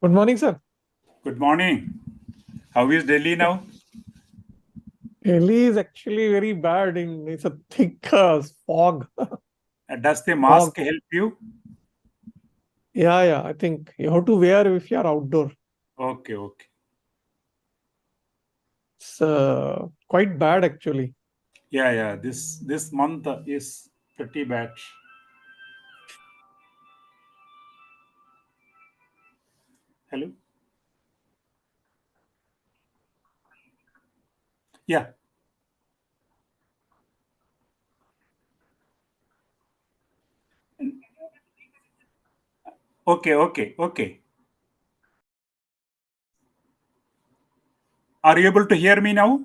Good morning, sir. Good morning. How is Delhi Yeah, now? Delhi is actually very bad. It's a thick fog. Does the Fog. mask help you? Yeah. I think you have to wear if you are outdoor. Okay, okay. It's quite bad actually. Yeah. This month is pretty bad. Hello. Yeah. Okay. Are you able to hear me now?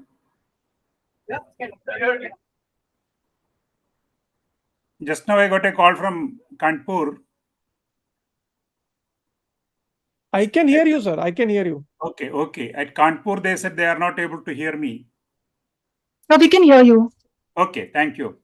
Just now I got a call from Kanpur. I can hear you, sir. I can hear you. Okay. At Kanpur, they said they are not able to hear me. No, we can hear you. Okay, thank you.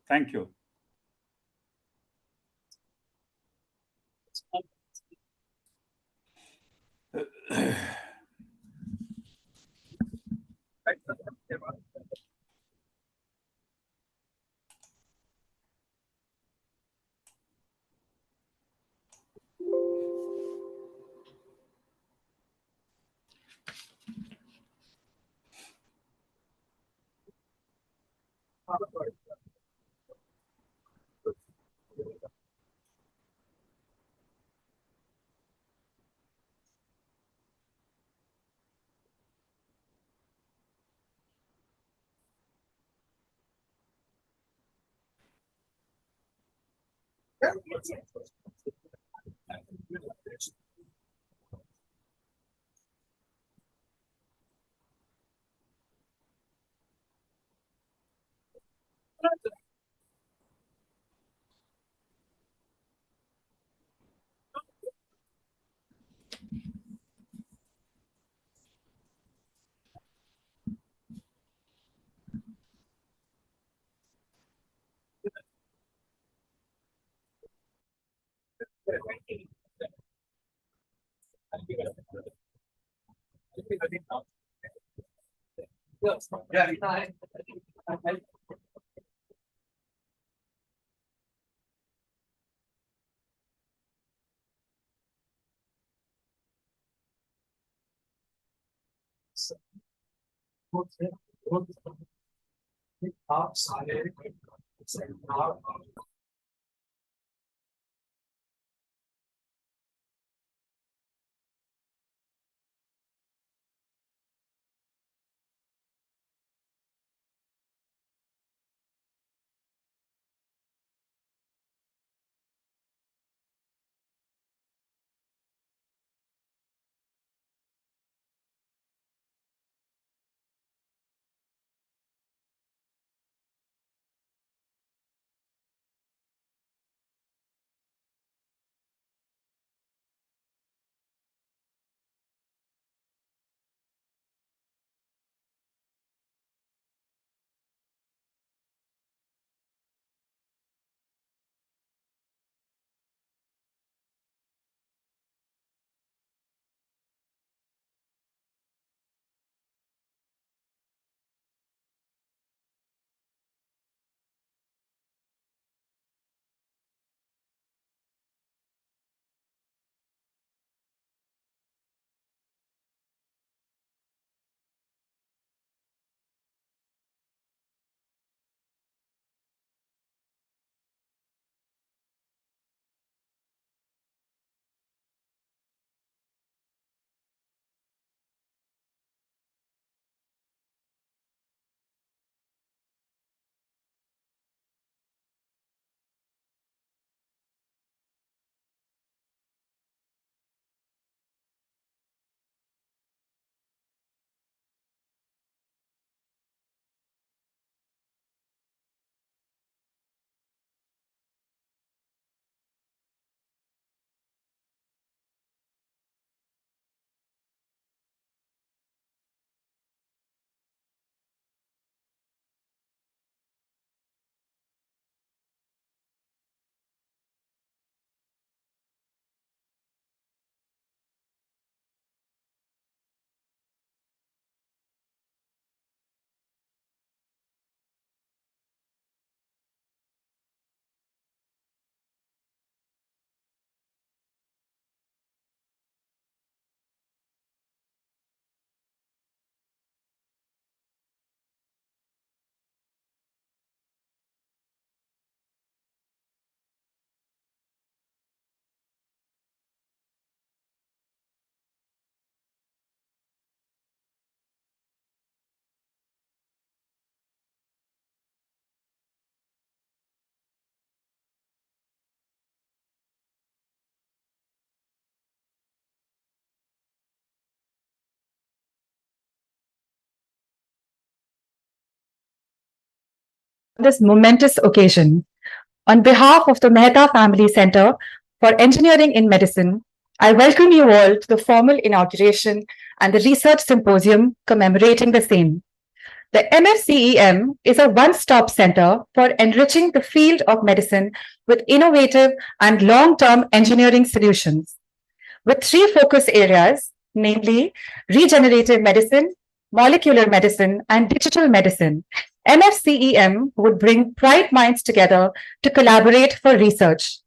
this momentous occasion. On behalf of the Mehta Family Center for Engineering in Medicine, I welcome you all to the formal inauguration and the research symposium commemorating the same. The MFCEM is a one-stop center for enriching the field of medicine with innovative and long-term engineering solutions. With three focus areas, namely regenerative medicine, molecular medicine, and digital medicine, MFCEM would bring bright minds together to collaborate for research.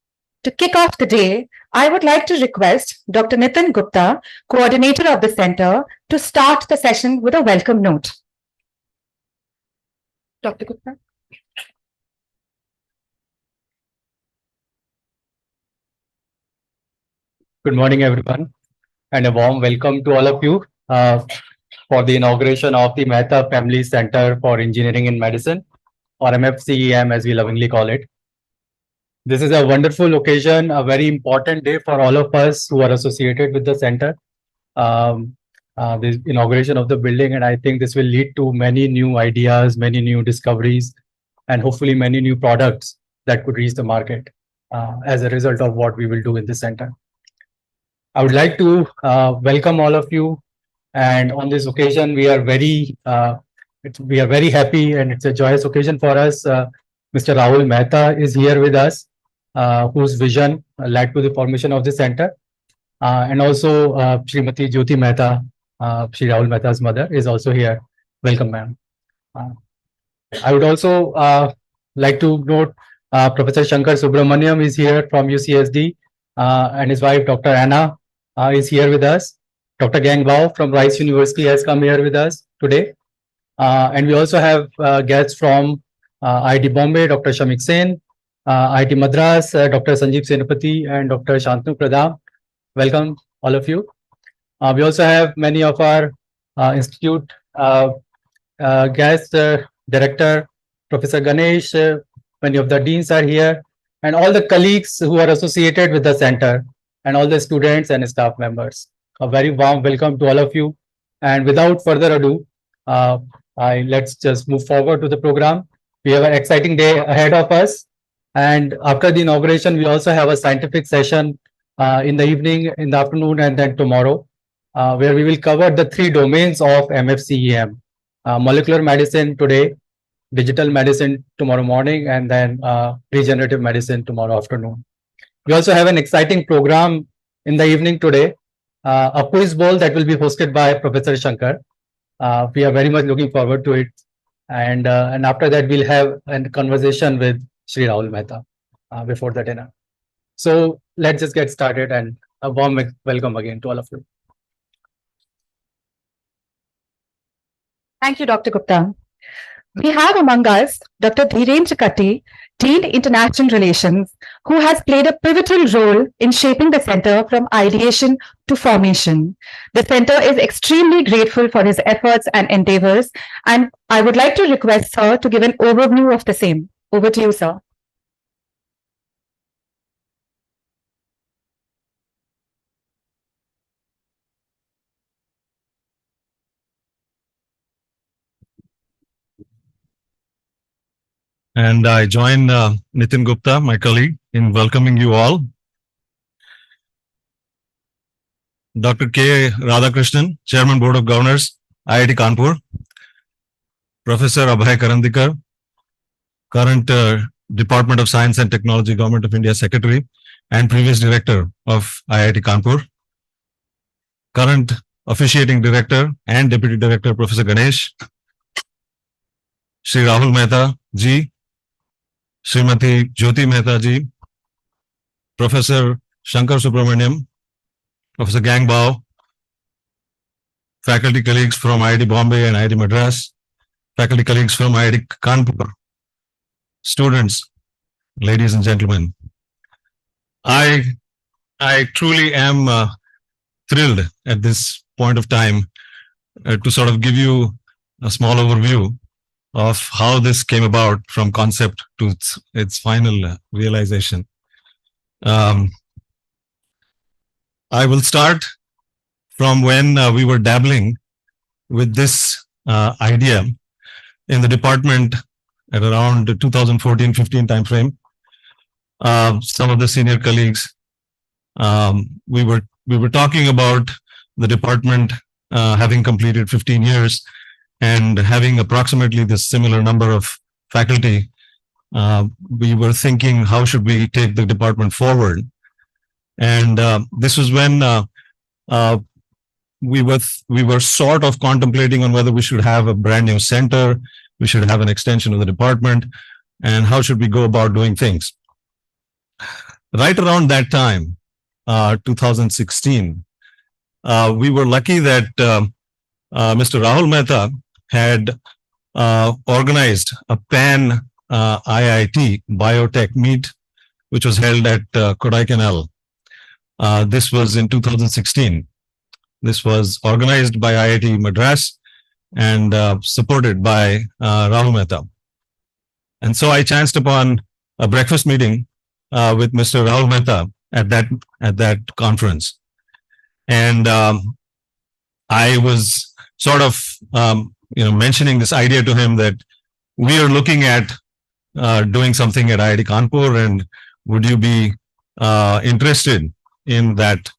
To kick off the day, I would like to request Dr. Nitin Gupta, coordinator of the center, to start the session with a welcome note. Dr. Gupta. Good morning, everyone, and a warm welcome to all of you for the inauguration of the Mehta Family Center for Engineering in Medicine, or MFCEM as we lovingly call it. This is a wonderful occasion, a very important day for all of us who are associated with the center. The inauguration of the building, and I think this will lead to many new ideas, many new discoveries, and hopefully many new products that could reach the market as a result of what we will do in this center. I would like to welcome all of you, and on this occasion, we are very happy, and it's a joyous occasion for us. Mr. Rahul Mehta is here with us, whose vision led to the formation of the center, and also Srimati Jyoti Mehta, Shri Rahul Mehta's mother, is also here. Welcome, ma'am. I would also like to note Professor Shankar Subramaniam is here from UCSD, and his wife, Dr. Anna, is here with us. Dr. Gang Bao from Rice University has come here with us today. And we also have guests from IIT Bombay, Dr. Shamik Sen, IIT Madras, Dr. Sanjeev Senapati, and Dr. Shantanu Pradhan. Welcome, all of you. We also have many of our institute guests, Director, Professor Ganesh, many of the deans are here, and all the colleagues who are associated with the center, and all the students and staff members. A very warm welcome to all of you. And without further ado, let's just move forward to the program. We have an exciting day ahead of us. And after the inauguration, we also have a scientific session in the evening, in the afternoon, and then tomorrow, where we will cover the three domains of MFCEM. Molecular medicine today, digital medicine tomorrow morning, and then regenerative medicine tomorrow afternoon. We also have an exciting program in the evening today, a quiz bowl that will be hosted by Professor Shankar. We are very much looking forward to it. And after that, we'll have a conversation with Shri Rahul Mehta before the dinner. So let's just get started, and a warm welcome again to all of you. Thank you, Dr. Gupta. We have among us Dr. Dhirendra Katti, Dean International Relations, who has played a pivotal role in shaping the center from ideation to formation. The center is extremely grateful for his efforts and endeavors, and I would like to request sir to give an overview of the same. Over to you, sir. And I join Nitin Gupta, my colleague, in welcoming you all. Dr. K. Radhakrishnan, Chairman, Board of Governors, IIT Kanpur. Professor Abhay Karandikar, current Department of Science and Technology, Government of India Secretary, and previous Director of IIT Kanpur. Current Officiating Director and Deputy Director, Professor Ganesh. Shri Rahul Mehta Ji, Srimati Jyoti Mehta Ji, Professor Shankar Subramaniam, Professor Gang Bao, faculty colleagues from IIT Bombay and IIT Madras, faculty colleagues from IIT Kanpur, students, ladies and gentlemen. I truly am thrilled at this point of time to sort of give you a small overview of how this came about from concept to its final realization. I will start from when we were dabbling with this idea in the department at around 2014-15 timeframe. Some of the senior colleagues, we were talking about the department having completed 15 years and having approximately the similar number of faculty. We were thinking, how should we take the department forward? And this was when we were sort of contemplating on whether we should have a brand new center, we should have an extension of the department, and how should we go about doing things. Right around that time, 2016, we were lucky that Mr. Rahul Mehta had organized a pan IIT biotech meet, which was held at Kodaikanal. This was in 2016. This was organized by IIT Madras and supported by Rahul Mehta. And so I chanced upon a breakfast meeting with Mr. Rahul Mehta at that conference. And I was sort of mentioning this idea to him that we are looking at doing something at IIT Kanpur, and would you be interested in that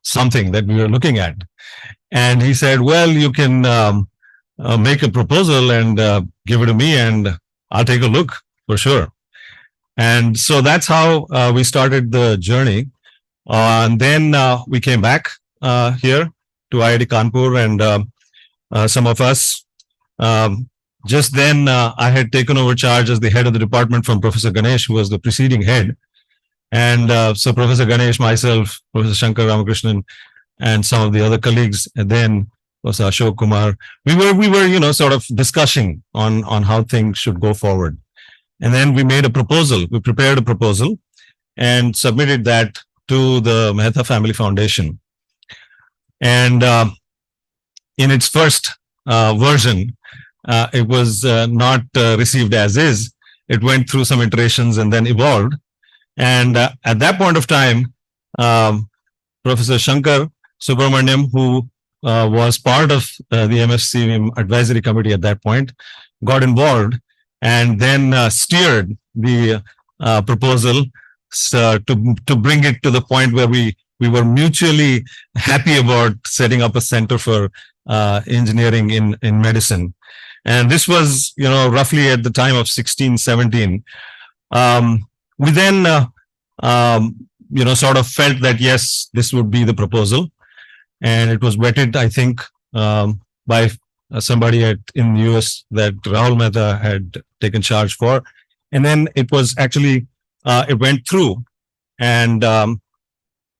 something that we were looking at? And he said, well, you can make a proposal and give it to me, and I'll take a look for sure. And so that's how we started the journey. And then we came back here to IIT Kanpur, and some of us, just then I had taken over charge as the head of the department from Professor Ganesh, who was the preceding head. And so Professor Ganesh, myself, Professor Shankar Ramakrishnan, and some of the other colleagues, and then Professor Ashok Kumar, we were, sort of discussing on how things should go forward. And then we made a proposal. We prepared a proposal and submitted that to the Mehta Family Foundation. And in its first version, it was not received as is. It went through some iterations and then evolved. And at that point of time, Professor Shankar Subramaniam, who was part of the MFCM advisory committee at that point, got involved and then steered the proposal to bring it to the point where we were mutually happy about setting up a center for engineering in medicine. And this was, roughly at the time of 16, 17. We then, sort of felt that, yes, this would be the proposal. And it was vetted, I think, by somebody in the US that Rahul Mehta had taken charge for. And then it was actually, it went through, and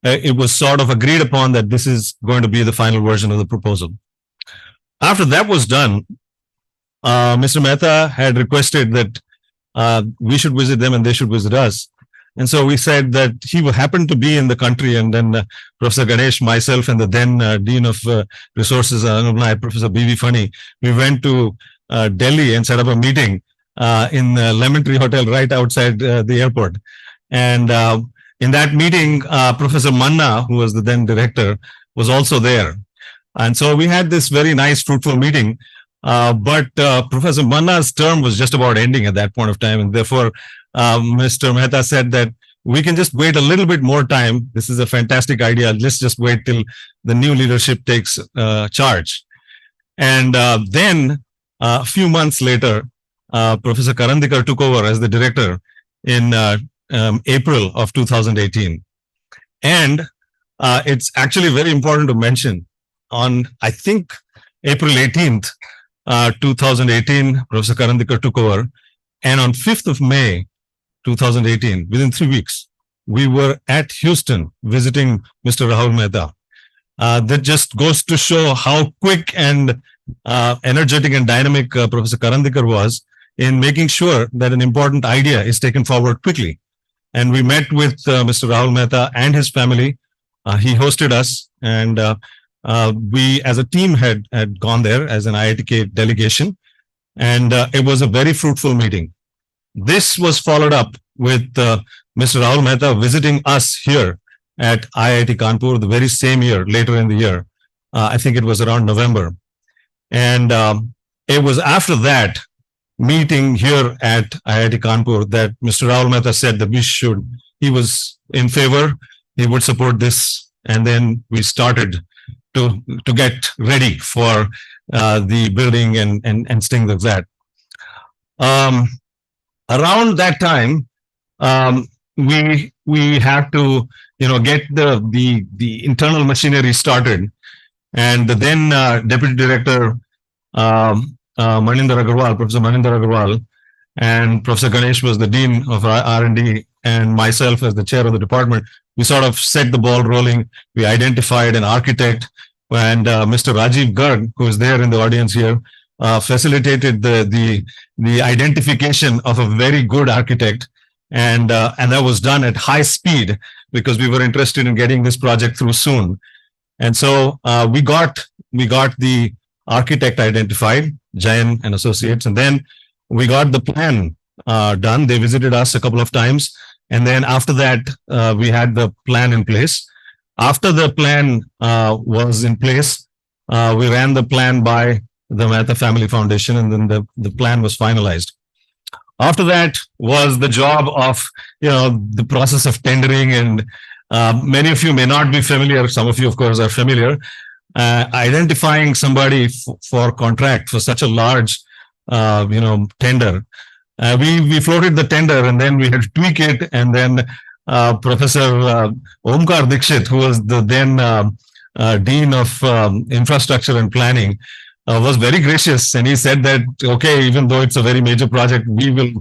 it was sort of agreed upon that this is going to be the final version of the proposal. After that was done, Mr. Mehta had requested that we should visit them and they should visit us. And so we said that he happened to be in the country, and then Professor Ganesh, myself, and the then Dean of Resources, Professor B.V. Funny, we went to Delhi and set up a meeting in the Lemon Tree Hotel right outside the airport. And in that meeting, Professor Manna, who was the then director, was also there. And so we had this very nice, fruitful meeting. But Professor Manna's term was just about ending at that point of time. And therefore, Mr. Mehta said that we can just wait a little bit more time. This is a fantastic idea. Let's just wait till the new leadership takes charge. And then a few months later, Professor Karandikar took over as the director in April of 2018. And it's actually very important to mention, on, I think, April 18th, 2018, Professor Karandikar took over. And on 5th of May, 2018, within 3 weeks, we were at Houston visiting Mr. Rahul Mehta. That just goes to show how quick and energetic and dynamic Professor Karandikar was in making sure that an important idea is taken forward quickly. And we met with Mr. Rahul Mehta and his family. He hosted us, and we as a team had gone there as an IITK delegation, and it was a very fruitful meeting. This was followed up with Mr. Rahul Mehta visiting us here at IIT Kanpur the very same year, later in the year. I think it was around November. And it was after that meeting here at IIT Kanpur that Mr. Rahul Mehta said that he was in favor, he would support this. And then we started to get ready for the building and things like that. Around that time, we have to get the internal machinery started, and then Deputy Director Professor Maninder Agarwal, and Professor Ganesh was the Dean of R&D, and myself as the chair of the department. We sort of set the ball rolling. We identified an architect, and Mr. Rajiv Garg, who is there in the audience here, facilitated the identification of a very good architect, and that was done at high speed because we were interested in getting this project through soon. And so we got the architect identified, Jain and Associates, and then we got the plan done. They visited us a couple of times, and then after that we had the plan in place. After the plan was in place, we ran the plan by the Mehta Family Foundation, and then the plan was finalized. After that was the job of the process of tendering, and many of you may not be familiar. Some of you, of course, are familiar. Identifying somebody for contract for such a large tender. We floated the tender, and then we had to tweak it, and then Professor Omkar Dikshit, who was the then Dean of Infrastructure and Planning, was very gracious, and he said that, okay, even though it's a very major project, we will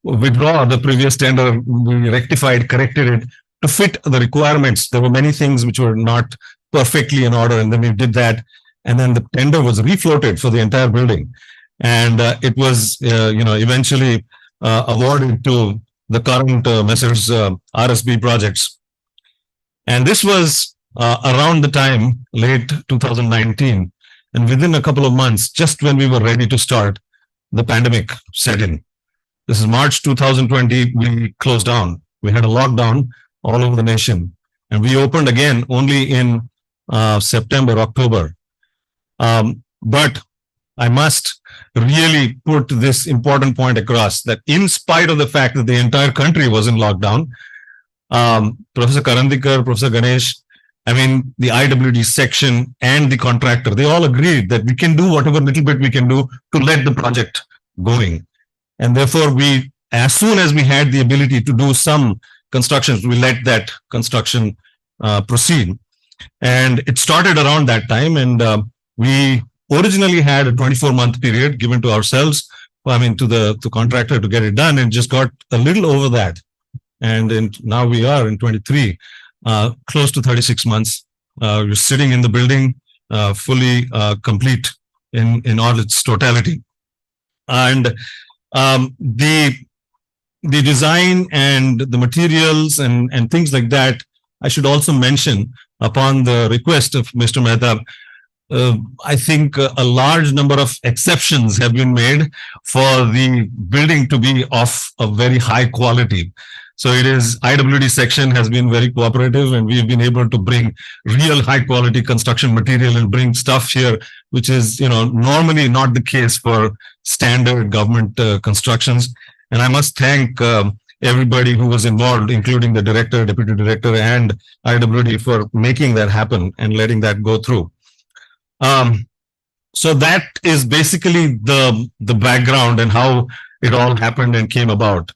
withdraw the previous tender. We rectified, corrected it to fit the requirements. There were many things which were not perfectly in order, and then we did that, and then the tender was refloated for the entire building, and it was eventually awarded to the current Messrs. RSB projects. And this was around the time, late 2019, and within a couple of months, just when we were ready to start, the pandemic set in. This is March 2020, we closed down. We had a lockdown all over the nation, and we opened again only in September, October. But I must really put this important point across, that in spite of the fact that the entire country was in lockdown, Professor Karandikar, Professor Ganesh, the IWD section and the contractor, they all agreed that we can do whatever little bit we can do to let the project going. And therefore, as soon as we had the ability to do some constructions, we let that construction proceed. And it started around that time, and we originally had a 24-month period given to ourselves, to the contractor to get it done, and just got a little over that. And now we are in 23, close to 36 months. We're sitting in the building, fully complete in all its totality. And the design and the materials and things like that, I should also mention, upon the request of Mr. Mehta, I think a large number of exceptions have been made for the building to be of a very high quality. So it is, IWD section has been very cooperative, and we've been able to bring real high quality construction material and bring stuff here, which is, normally not the case for standard government constructions. And I must thank everybody who was involved, including the director, deputy director, and IWD, for making that happen and letting that go through. So that is basically the background and how it all happened and came about.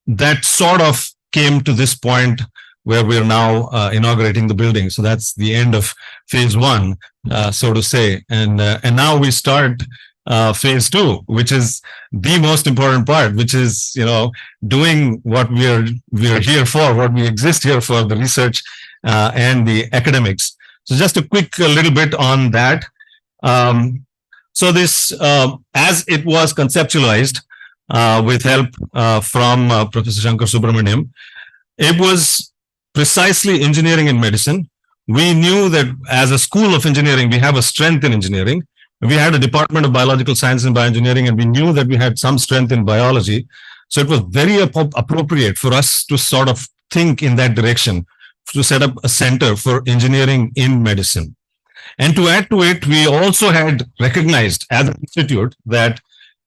That sort of came to this point where we're now inaugurating the building. So that's the end of phase one, so to say. And now we start phase two, which is the most important part, which is, doing what we are here for, what we exist here for, the research and the academics. So just a quick little bit on that. So this, as it was conceptualized with help from Professor Shankar Subramaniam, it was precisely engineering and medicine. We knew that as a school of engineering, we have a strength in engineering. We had a department of biological science and bioengineering, and we knew that we had some strength in biology. So it was very appropriate for us to sort of think in that direction, to set up a center for engineering in medicine. And to add to it, we also had recognized as an institute that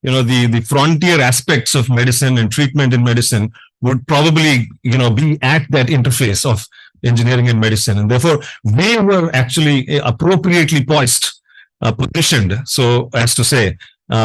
the frontier aspects of medicine and treatment in medicine would probably, be at that interface of engineering and medicine. And therefore, we were actually appropriately positioned, so as to say,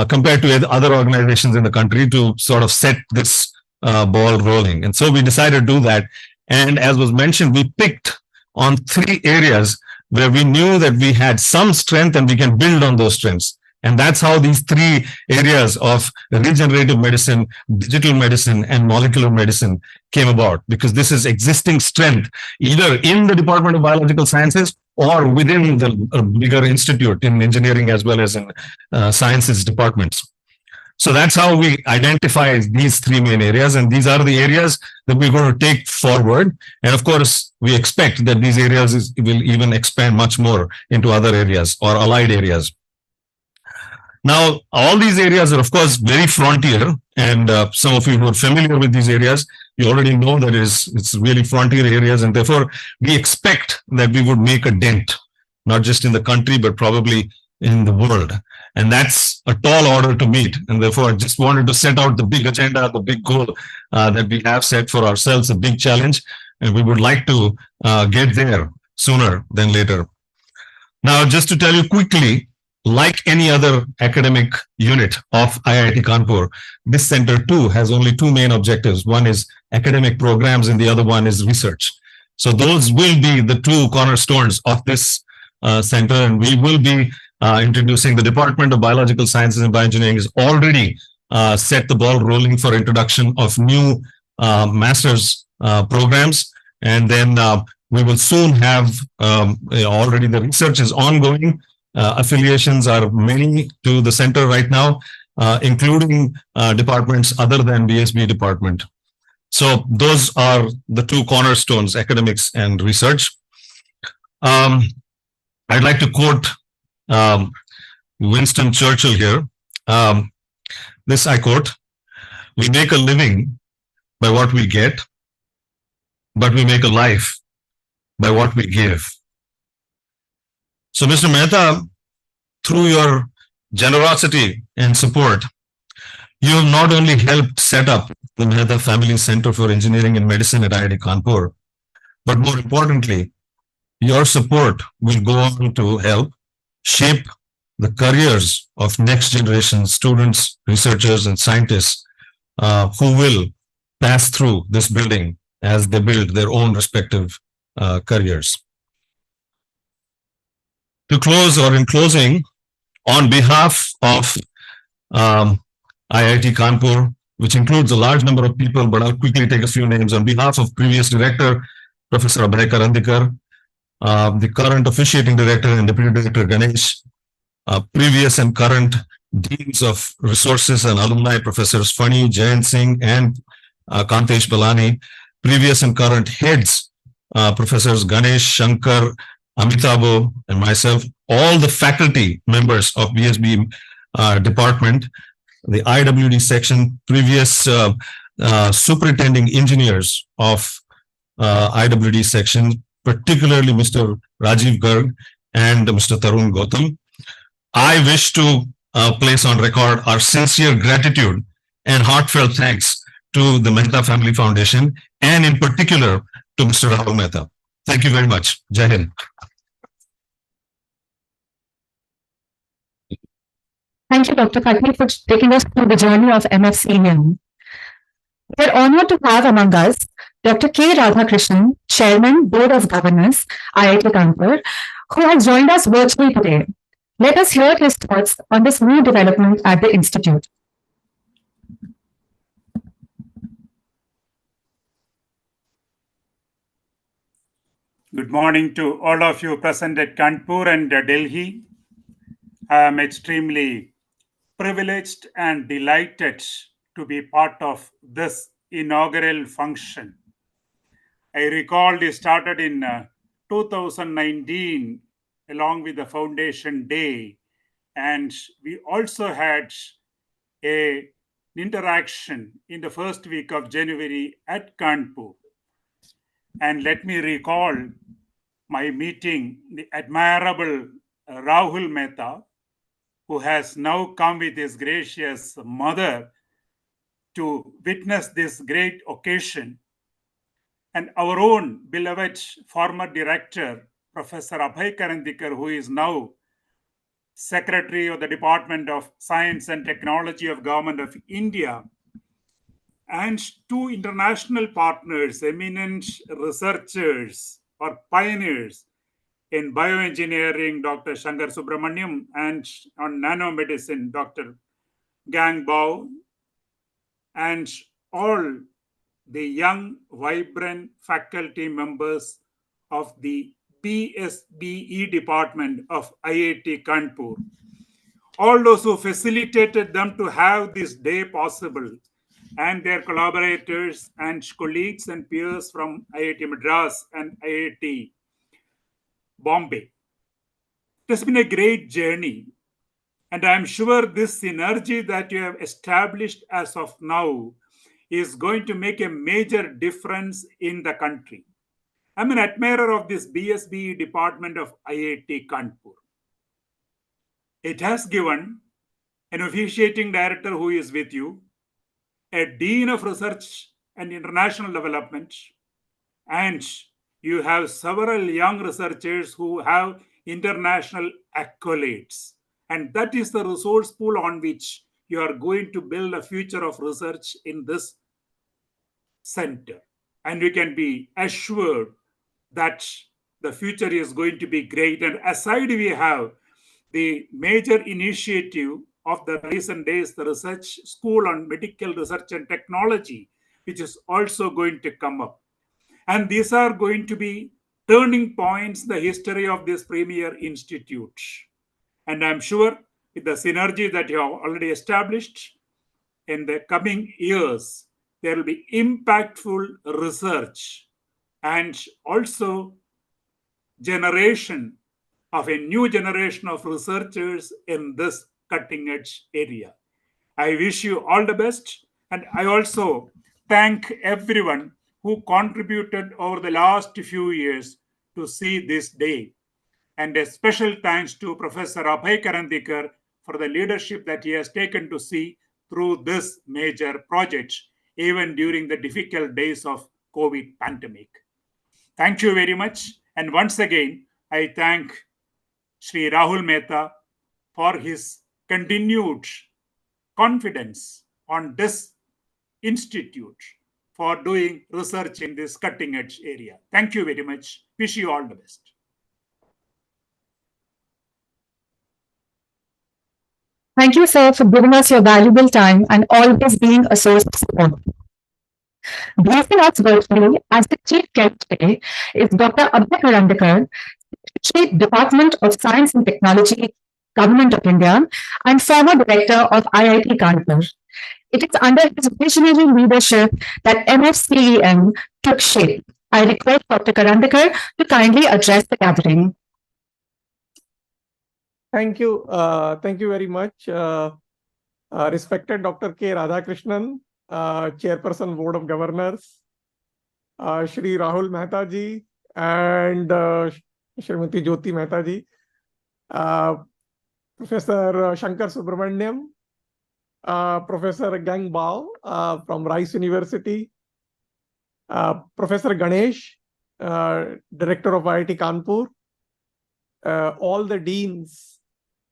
compared to other organizations in the country to sort of set this ball rolling. And so we decided to do that. And as was mentioned, we picked on 3 areas where we knew that we had some strength and we can build on those strengths. And that's how these 3 areas of regenerative medicine, digital medicine, and molecular medicine came about, because this is existing strength either in the Department of Biological Sciences or within the bigger institute in engineering as well as in sciences departments. So that's how we identify these 3 main areas, and these are the areas that we're going to take forward. And of course, we expect that these areas will even expand much more into other areas or allied areas. Now, all these areas are, of course, very frontier, and some of you who are familiar with these areas, you already know that it's really frontier areas, and therefore we expect that we would make a dent, not just in the country, but probably in the world. And that's a tall order to meet. And therefore, I just wanted to set out the big agenda, the big goal that we have set for ourselves, a big challenge. And we would like to get there sooner than later. Now, just to tell you quickly, like any other academic unit of IIT Kanpur, this center too has only 2 main objectives. One is academic programs and the other one is research. So those will be the 2 cornerstones of this center, and we will be introducing the Department of Biological Sciences and Bioengineering has already set the ball rolling for introduction of new master's programs. And then we will soon have already the research is ongoing. Affiliations are many to the center right now, including departments other than BSB department. So those are the 2 cornerstones, academics and research. I'd like to quote Winston Churchill here. This I quote: "We make a living by what we get, but we make a life by what we give." So, Mr. Mehta, through your generosity and support, you have not only helped set up the Mehta Family Center for Engineering and Medicine at IIT Kanpur, but more importantly, your support will go on to help shape the careers of next generation students, researchers, and scientists who will pass through this building as they build their own respective careers. To close, or in closing, on behalf of IIT Kanpur, which includes a large number of people, but I'll quickly take a few names. On behalf of previous director, Professor Abhay Karandikar, the current officiating director and deputy director Ganesh, previous and current deans of resources and alumni, Professors Fani, Jayant Singh, and Kantesh Balani, previous and current heads, Professors Ganesh, Shankar, Amitabh, and myself, all the faculty members of BSB department, the IWD section, previous superintending engineers of IWD section, particularly Mr. Rajiv Garg and Mr. Tarun Gautam. I wish to place on record our sincere gratitude and heartfelt thanks to the Mehta Family Foundation, and in particular to Mr. Rahul Mehta. Thank you very much. Jai Hind. Thank you, Dr. Khatri, for taking us through the journey of MFCEM. We are honored to have among us Dr. K. Radhakrishnan, Chairman, Board of Governors, IIT Kanpur, who has joined us virtually today. Let us hear his thoughts on this new development at the Institute. Good morning to all of you present at Kanpur and Delhi. I am extremely privileged and delighted to be part of this inaugural function. I recall it started in 2019 along with the Foundation Day, and we also had an interaction in the first week of January at Kanpur. And let me recall my meeting the admirable Rahul Mehta, who has now come with his gracious mother to witness this great occasion, and our own beloved former director, Professor Abhay Karandikar, who is now Secretary of the Department of Science and Technology of Government of India, and two international partners, eminent researchers or pioneers in bioengineering, Dr. Shankar Subramaniam, and on nanomedicine, Dr. Gang Bao, and all the young, vibrant faculty members of the BSBE department of IIT Kanpur. All those who facilitated them to have this day possible, and their collaborators and colleagues and peers from IIT Madras and IIT Bombay. It has been a great journey, and I'm sure this synergy that you have established as of now is going to make a major difference in the country. I'm an admirer of this BSBE department of IIT Kanpur. It has given an officiating director who is with you, a dean of research and international development, and you have several young researchers who have international accolades. And that is the resource pool on which you are going to build a future of research in this center. And we can be assured that the future is going to be great. And aside, we have the major initiative of the recent days, the Research School on Medical Research and Technology, which is also going to come up. And these are going to be turning points in the history of this premier institute. And I'm sure with the synergy that you have already established in the coming years, there will be impactful research and also generation of a new generation of researchers in this cutting edge area. I wish you all the best, and I also thank everyone who contributed over the last few years to see this day. And a special thanks to Professor Abhay Karandikar for the leadership that he has taken to see through this major project, even during the difficult days of COVID pandemic. Thank you very much. And once again, I thank Sri Rahul Mehta for his continued confidence on this institute for doing research in this cutting edge area. Thank you very much. Wish you all the best. Thank you, sir, for giving us your valuable time and always being a source of support. Blessing us virtually as the chief guest today is Dr. Abhay Karandikar, Chief Department of Science and Technology, Government of India, and former director of IIT Kanpur. It is under his visionary leadership that MFCEM took shape. I request Dr. Karandikar to kindly address the gathering. Thank you. Thank you very much. Respected Dr. K. Radhakrishnan, Chairperson, Board of Governors, Shri Rahul Mehta ji, and Srimati Jyoti Mehta ji, Professor Shankar Subramaniam, Professor Gang Bao from Rice University, Professor Ganesh, Director of IIT Kanpur, all the deans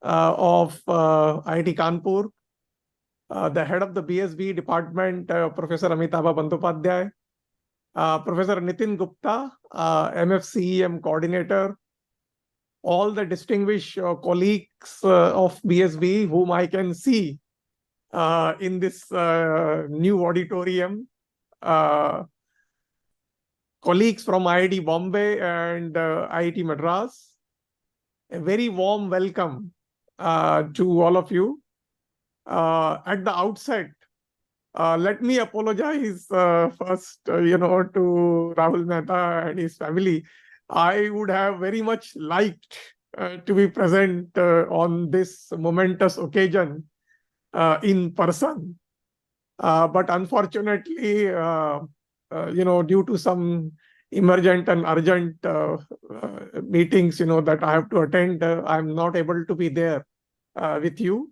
of IIT Kanpur, the head of the BSB department, Professor Amitabha Bandyopadhyay, Professor Nitin Gupta, MFCEM coordinator, all the distinguished colleagues of BSB whom I can see in this new auditorium, colleagues from IIT Bombay and IIT Madras. A very warm welcome to all of you. At the outset, let me apologize first, to Rahul Mehta and his family. I would have very much liked to be present on this momentous occasion in person. But unfortunately, due to some emergent and urgent meetings, that I have to attend, I'm not able to be there. with you.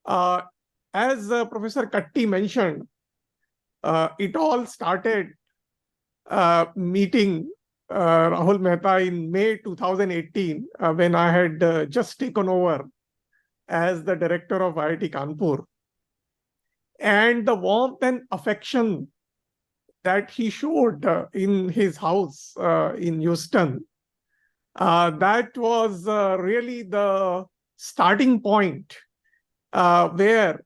As Professor Katti mentioned, it all started meeting Rahul Mehta in May 2018 when I had just taken over as the director of IIT Kanpur. And the warmth and affection that he showed in his house in Houston, that was really the starting point where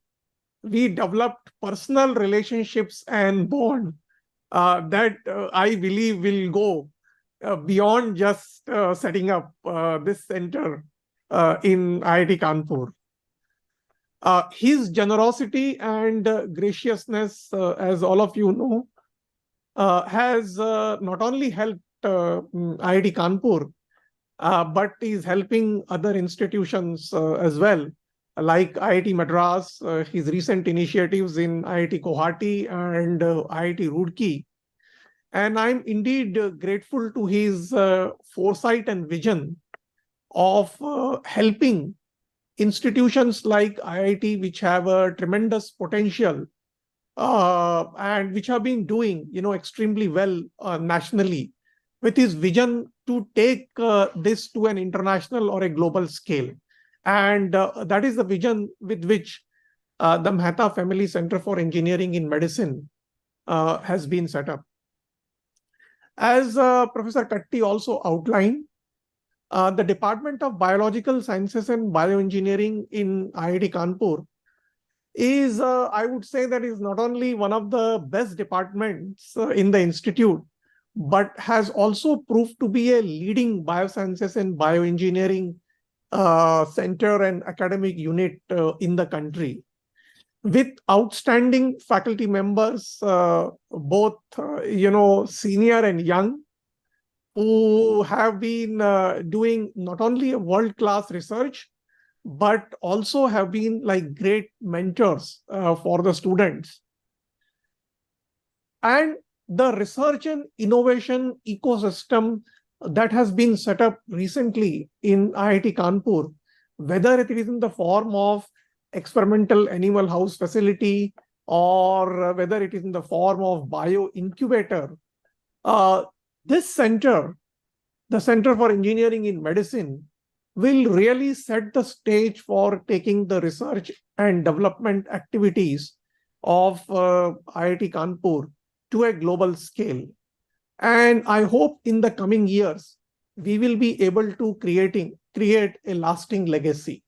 we developed personal relationships and bond that I believe will go beyond just setting up this center in IIT Kanpur. His generosity and graciousness, as all of you know, has not only helped IIT Kanpur, but is helping other institutions as well, like IIT Madras, his recent initiatives in IIT Guwahati and IIT Roorkee. And I'm indeed grateful to his foresight and vision of helping institutions like IIT, which have a tremendous potential and which have been doing, extremely well nationally, with his vision to take this to an international or a global scale. And that is the vision with which the Mehta Family Center for Engineering in Medicine has been set up. As Professor Katti also outlined, the Department of Biological Sciences and Bioengineering in IIT Kanpur is, I would say, that is not only one of the best departments in the institute, but has also proved to be a leading biosciences and bioengineering center and academic unit in the country, with outstanding faculty members, both senior and young, who have been doing not only world-class research, but also have been like great mentors for the students. And the research and innovation ecosystem that has been set up recently in IIT Kanpur, whether it is in the form of experimental animal house facility or whether it is in the form of bio incubator, this center, the Center for Engineering in Medicine, will really set the stage for taking the research and development activities of IIT Kanpur to a global scale. And I hope in the coming years, we will be able to create a lasting legacy.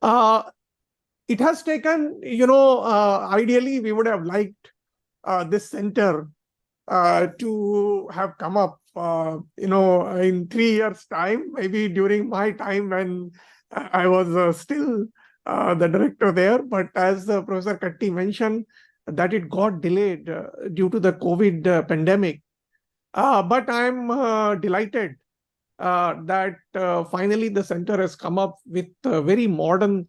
It has taken, ideally, we would have liked this center to have come up, in 3 years' time, maybe during my time when I was still the director there. But as Professor Katti mentioned, that it got delayed due to the COVID pandemic. But I'm delighted that finally the center has come up with very modern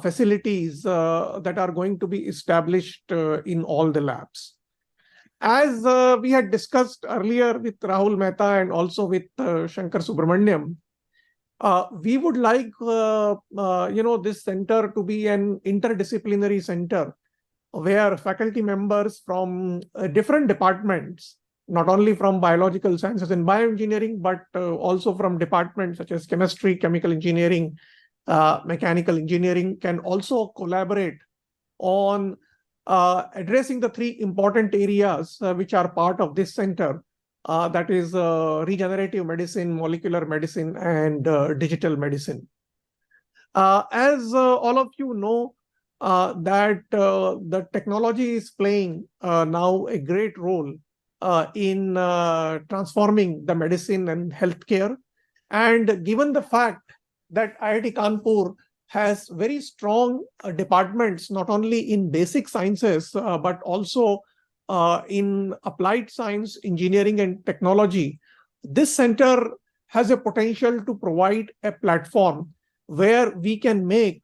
facilities that are going to be established in all the labs. As we had discussed earlier with Rahul Mehta and also with Shankar Subramaniam, we would like this center to be an interdisciplinary center where faculty members from different departments, not only from biological sciences and bioengineering, but also from departments such as chemistry, chemical engineering, mechanical engineering, can also collaborate on addressing the three important areas which are part of this center, that is regenerative medicine, molecular medicine, and digital medicine. As all of you know, that the technology is playing now a great role in transforming the medicine and healthcare. And given the fact that IIT Kanpur has very strong departments, not only in basic sciences, but also in applied science, engineering, and technology, this center has a potential to provide a platform where we can make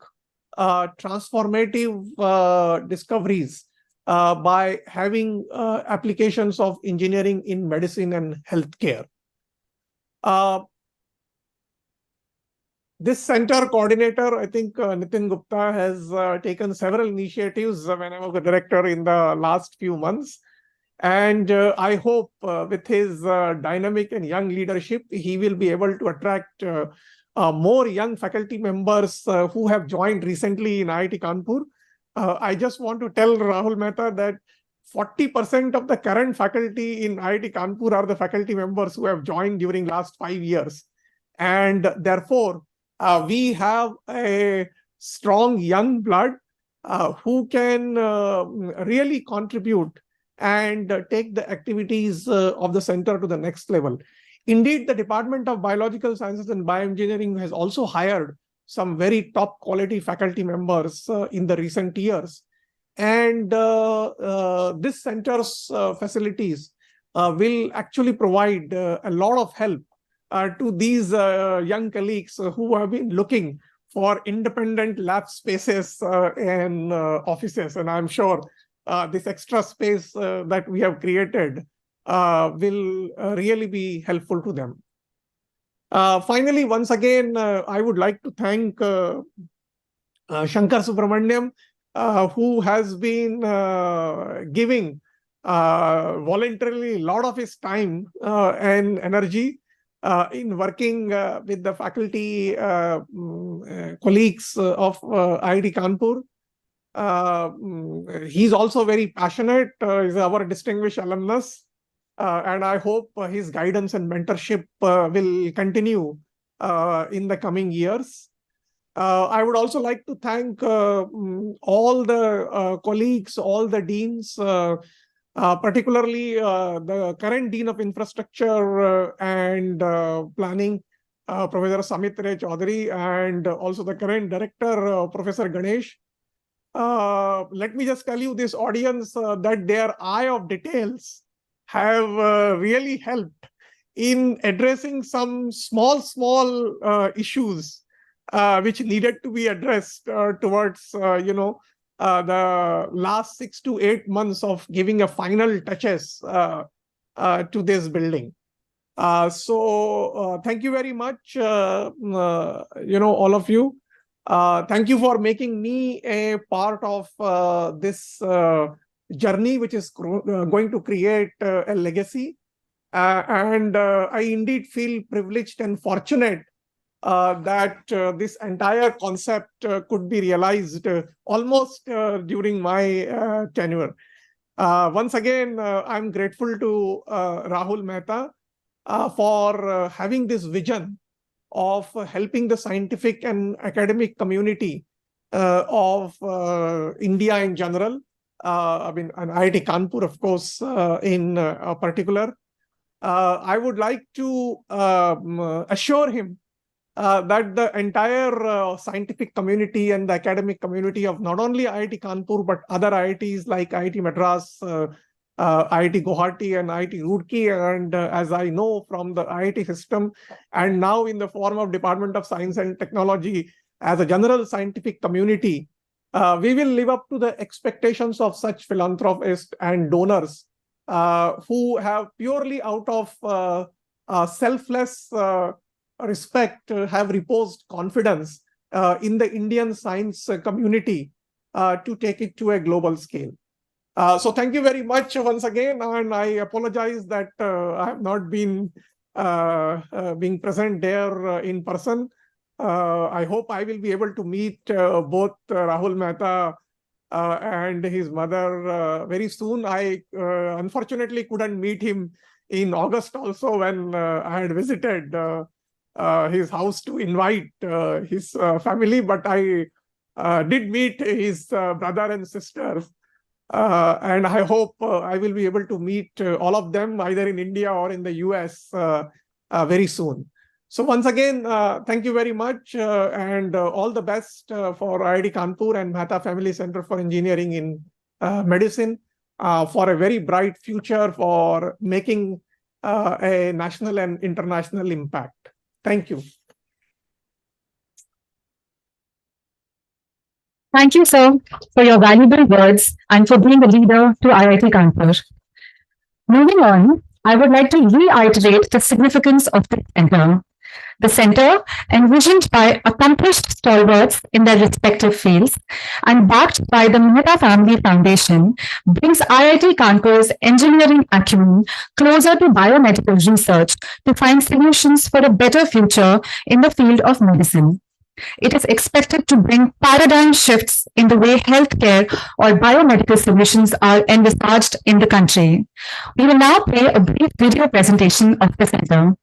transformative discoveries by having applications of engineering in medicine and healthcare. This center coordinator, I think Nitin Gupta has taken several initiatives when I was the director in the last few months. And I hope with his dynamic and young leadership, he will be able to attract more young faculty members who have joined recently in IIT Kanpur. I just want to tell Rahul Mehta that 40% of the current faculty in IIT Kanpur are the faculty members who have joined during last 5 years. And therefore, we have a strong young blood who can really contribute and take the activities of the center to the next level. Indeed, the Department of Biological Sciences and Bioengineering has also hired some very top quality faculty members in the recent years. And this center's facilities will actually provide a lot of help to these young colleagues who have been looking for independent lab spaces and offices. And I'm sure this extra space that we have created will really be helpful to them. Finally, once again, I would like to thank Shankar Subramaniam, who has been giving voluntarily a lot of his time and energy in working with the faculty colleagues of IIT Kanpur. He's also very passionate, he's our distinguished alumnus, and I hope his guidance and mentorship will continue in the coming years. I would also like to thank all the colleagues, all the deans, particularly the current Dean of Infrastructure and Planning, Professor Samit Ray Chaudhary, and also the current Director, Professor Ganesh. Let me just tell you, this audience, that their eye of details have really helped in addressing some small issues which needed to be addressed towards, the last 6 to 8 months of giving a final touches to this building. So thank you very much, all of you. Thank you for making me a part of this journey, which is going to create a legacy. And I indeed feel privileged and fortunate that this entire concept could be realized almost during my tenure. Once again, I'm grateful to Rahul Mehta for having this vision of helping the scientific and academic community of India in general. And IIT Kanpur, of course, in particular. I would like to assure him that the entire scientific community and the academic community of not only IIT Kanpur, but other IITs like IIT Madras, IIT Guwahati and IIT Roorkee, and as I know from the IIT system, and now in the form of Department of Science and Technology, as a general scientific community, we will live up to the expectations of such philanthropists and donors who have purely out of selfless respect have reposed confidence in the Indian science community to take it to a global scale. So thank you very much once again, and I apologize that I have not been being present there in person. I hope I will be able to meet both Rahul Mehta and his mother very soon. I unfortunately couldn't meet him in August also when I had visited his house to invite his family, but I did meet his brother and sisters. And I hope I will be able to meet all of them either in India or in the US very soon. So once again, thank you very much and all the best for IIT Kanpur and Mehta Family Center for Engineering in Medicine for a very bright future for making a national and international impact. Thank you. Thank you, sir, for your valuable words and for being a leader to IIT Kanpur. Moving on, I would like to reiterate the significance of this center. The center, envisioned by accomplished stalwarts in their respective fields and backed by the Mehta Family Foundation, brings IIT Kanpur's engineering acumen closer to biomedical research to find solutions for a better future in the field of medicine. It is expected to bring paradigm shifts in the way healthcare or biomedical solutions are envisaged in the country. We will now play a brief video presentation of the center.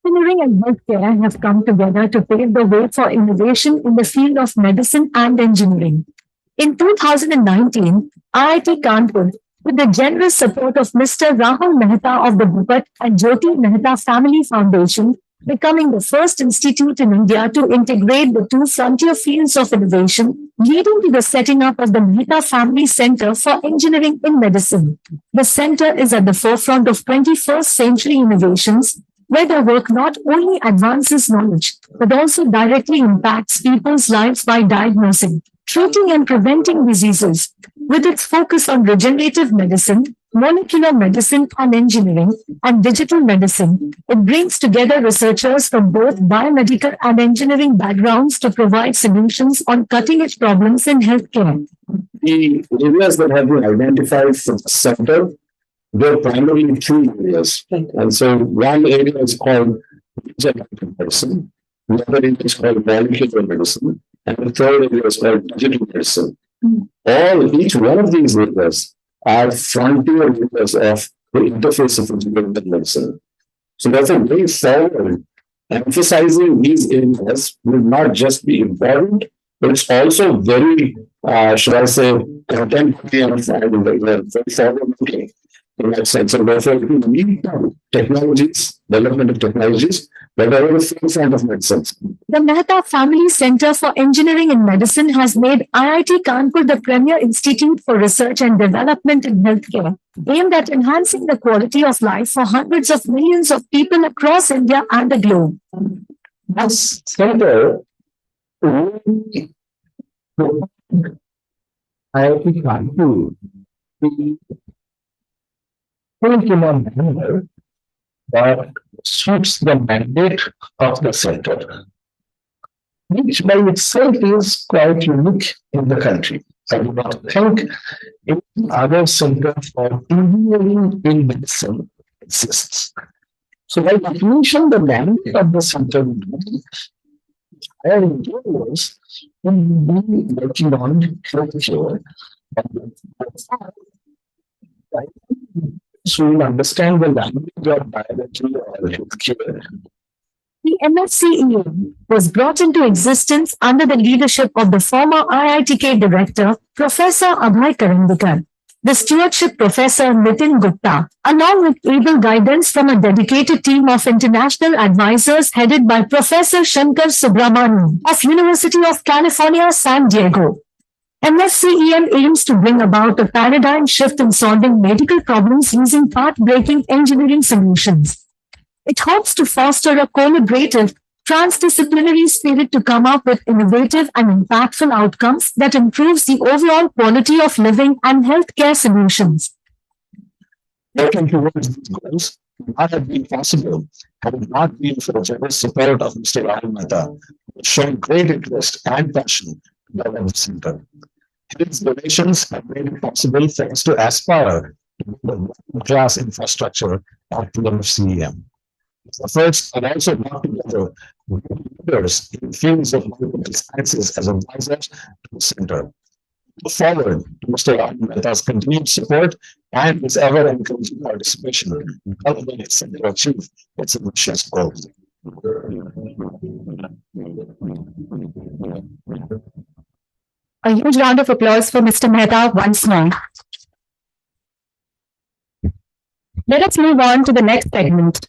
Engineering and healthcare have come together to pave the way for innovation in the field of medicine and engineering. In 2019, IIT Kanpur, with the generous support of Mr. Rahul Mehta of the Bhupat and Jyoti Mehta Family Foundation, becoming the first institute in India to integrate the two frontier fields of innovation, leading to the setting up of the Mehta Family Center for Engineering in Medicine. The center is at the forefront of 21st century innovations, where their work not only advances knowledge, but also directly impacts people's lives by diagnosing, treating and preventing diseases. With its focus on regenerative medicine, molecular medicine and engineering, and digital medicine, it brings together researchers from both biomedical and engineering backgrounds to provide solutions on cutting-edge problems in healthcare. The areas that have been identified for the center, they're primarily two areas. And so one area is called regenerative medicine, the other area is called molecular medicine, and the third area is called digital medicine. Each one of these areas are frontier areas of the interface of engineering and medicine. So therefore, going forward, emphasizing these areas will not just be important, but it's also very, should I say, contemporary and very forward-looking in that sense. And therefore, it will lead to technologies, development of technologies that are at the forefront of medicine. The Mehta Family Center for Engineering in Medicine has made IIT Kanpur the premier institute for research and development in healthcare, aimed at enhancing the quality of life for hundreds of millions of people across India and the globe. This center IIT Kanpur think in a manner that suits the mandate of the center, which by itself is quite unique in the country. I do not think any other center for engineering in medicine exists. So by definition, the mandate of the center would be higher engineers will be working on healthcare. So we understand the language of biology or healthcare. The MSCEM was brought into existence under the leadership of the former IITK director, Professor Abhay Karandikar, the stewardship Professor Nitin Gupta, along with able guidance from a dedicated team of international advisors headed by Professor Shankar Subramanian of University of California, San Diego. MSCEM aims to bring about a paradigm shift in solving medical problems using path-breaking engineering solutions. It hopes to foster a collaborative, transdisciplinary spirit to come up with innovative and impactful outcomes that improves the overall quality of living and healthcare solutions. Working towards these goals would not have been possible had it not been for the generous support of Mr. Rahul Mehta, who showed great interest and passion to develop the center. His donations have made it possible for us to aspire to the world-class infrastructure at the MSCEM. His efforts are also brought together with leaders in fields of medical sciences as advisors to the center. Look forward to Mr. Rahul Mehta's continued support and his ever-encouraging participation in helping its center achieve its ambitious goals. A huge round of applause for Mr. Mehta once more. Let us move on to the next segment.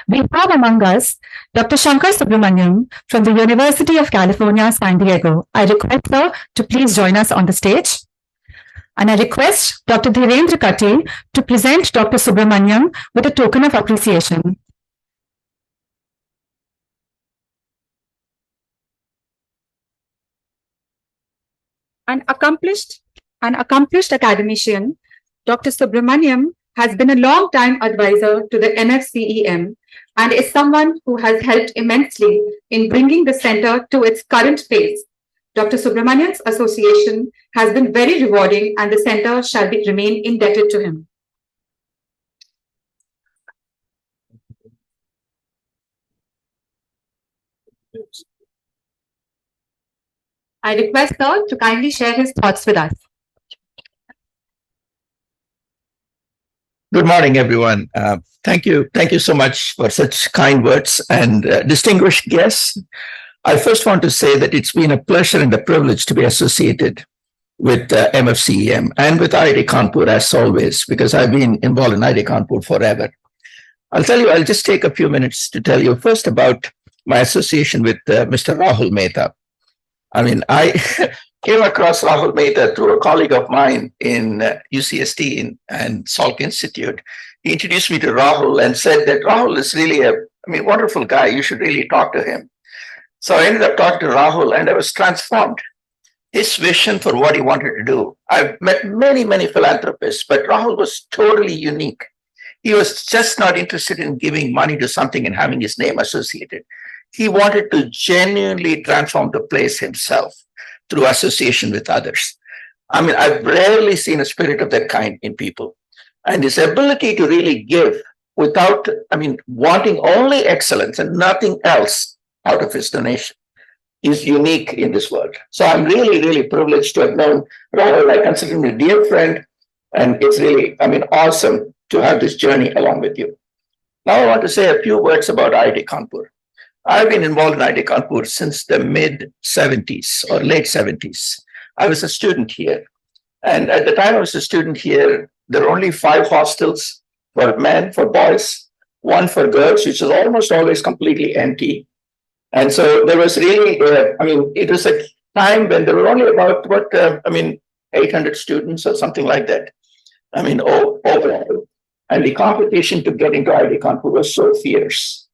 We have among us Dr. Shankar Subramaniam from the University of California, San Diego. I request her to please join us on the stage. And I request Dr. Dhirendra Katti to present Dr. Subramaniam with a token of appreciation. An accomplished An accomplished academician, Dr. Subramaniam has been a long-time advisor to the NFCEM and is someone who has helped immensely in bringing the center to its current phase. Dr. Subramaniam's association has been very rewarding and the center shall remain indebted to him. I request sir to kindly share his thoughts with us. Good morning, everyone. Thank you so much for such kind words and distinguished guests. I first want to say that it's been a pleasure and a privilege to be associated with MFCEM and with IIT Kanpur as always, because I've been involved in IIT Kanpur forever. I'll just take a few minutes to tell you first about my association with Mr. Rahul Mehta. I mean, I came across Rahul Mehta through a colleague of mine in UCSD and Salk Institute. He introduced me to Rahul and said that Rahul is really a wonderful guy. You should really talk to him. So I ended up talking to Rahul and I was transformed. His vision for what he wanted to do. I've met many, many philanthropists, but Rahul was totally unique. He was just not interested in giving money to something and having his name associated. He wanted to genuinely transform the place himself through association with others. I mean, I've rarely seen a spirit of that kind in people. And his ability to really give without, wanting only excellence and nothing else out of his donation is unique in this world. So I'm really, really privileged to have known Rahul. I consider him a dear friend, and it's really, awesome to have this journey along with you. Now I want to say a few words about IIT Kanpur. I've been involved in IIT Kanpur since the mid-70s or late 70s. I was a student here. And at the time I was a student here, there were only 5 hostels for men, for boys, 1 for girls, which was almost always completely empty. And so there was really, it was a time when there were only about, 800 students or something like that. Overall. And the competition to get into IIT Kanpur was so fierce.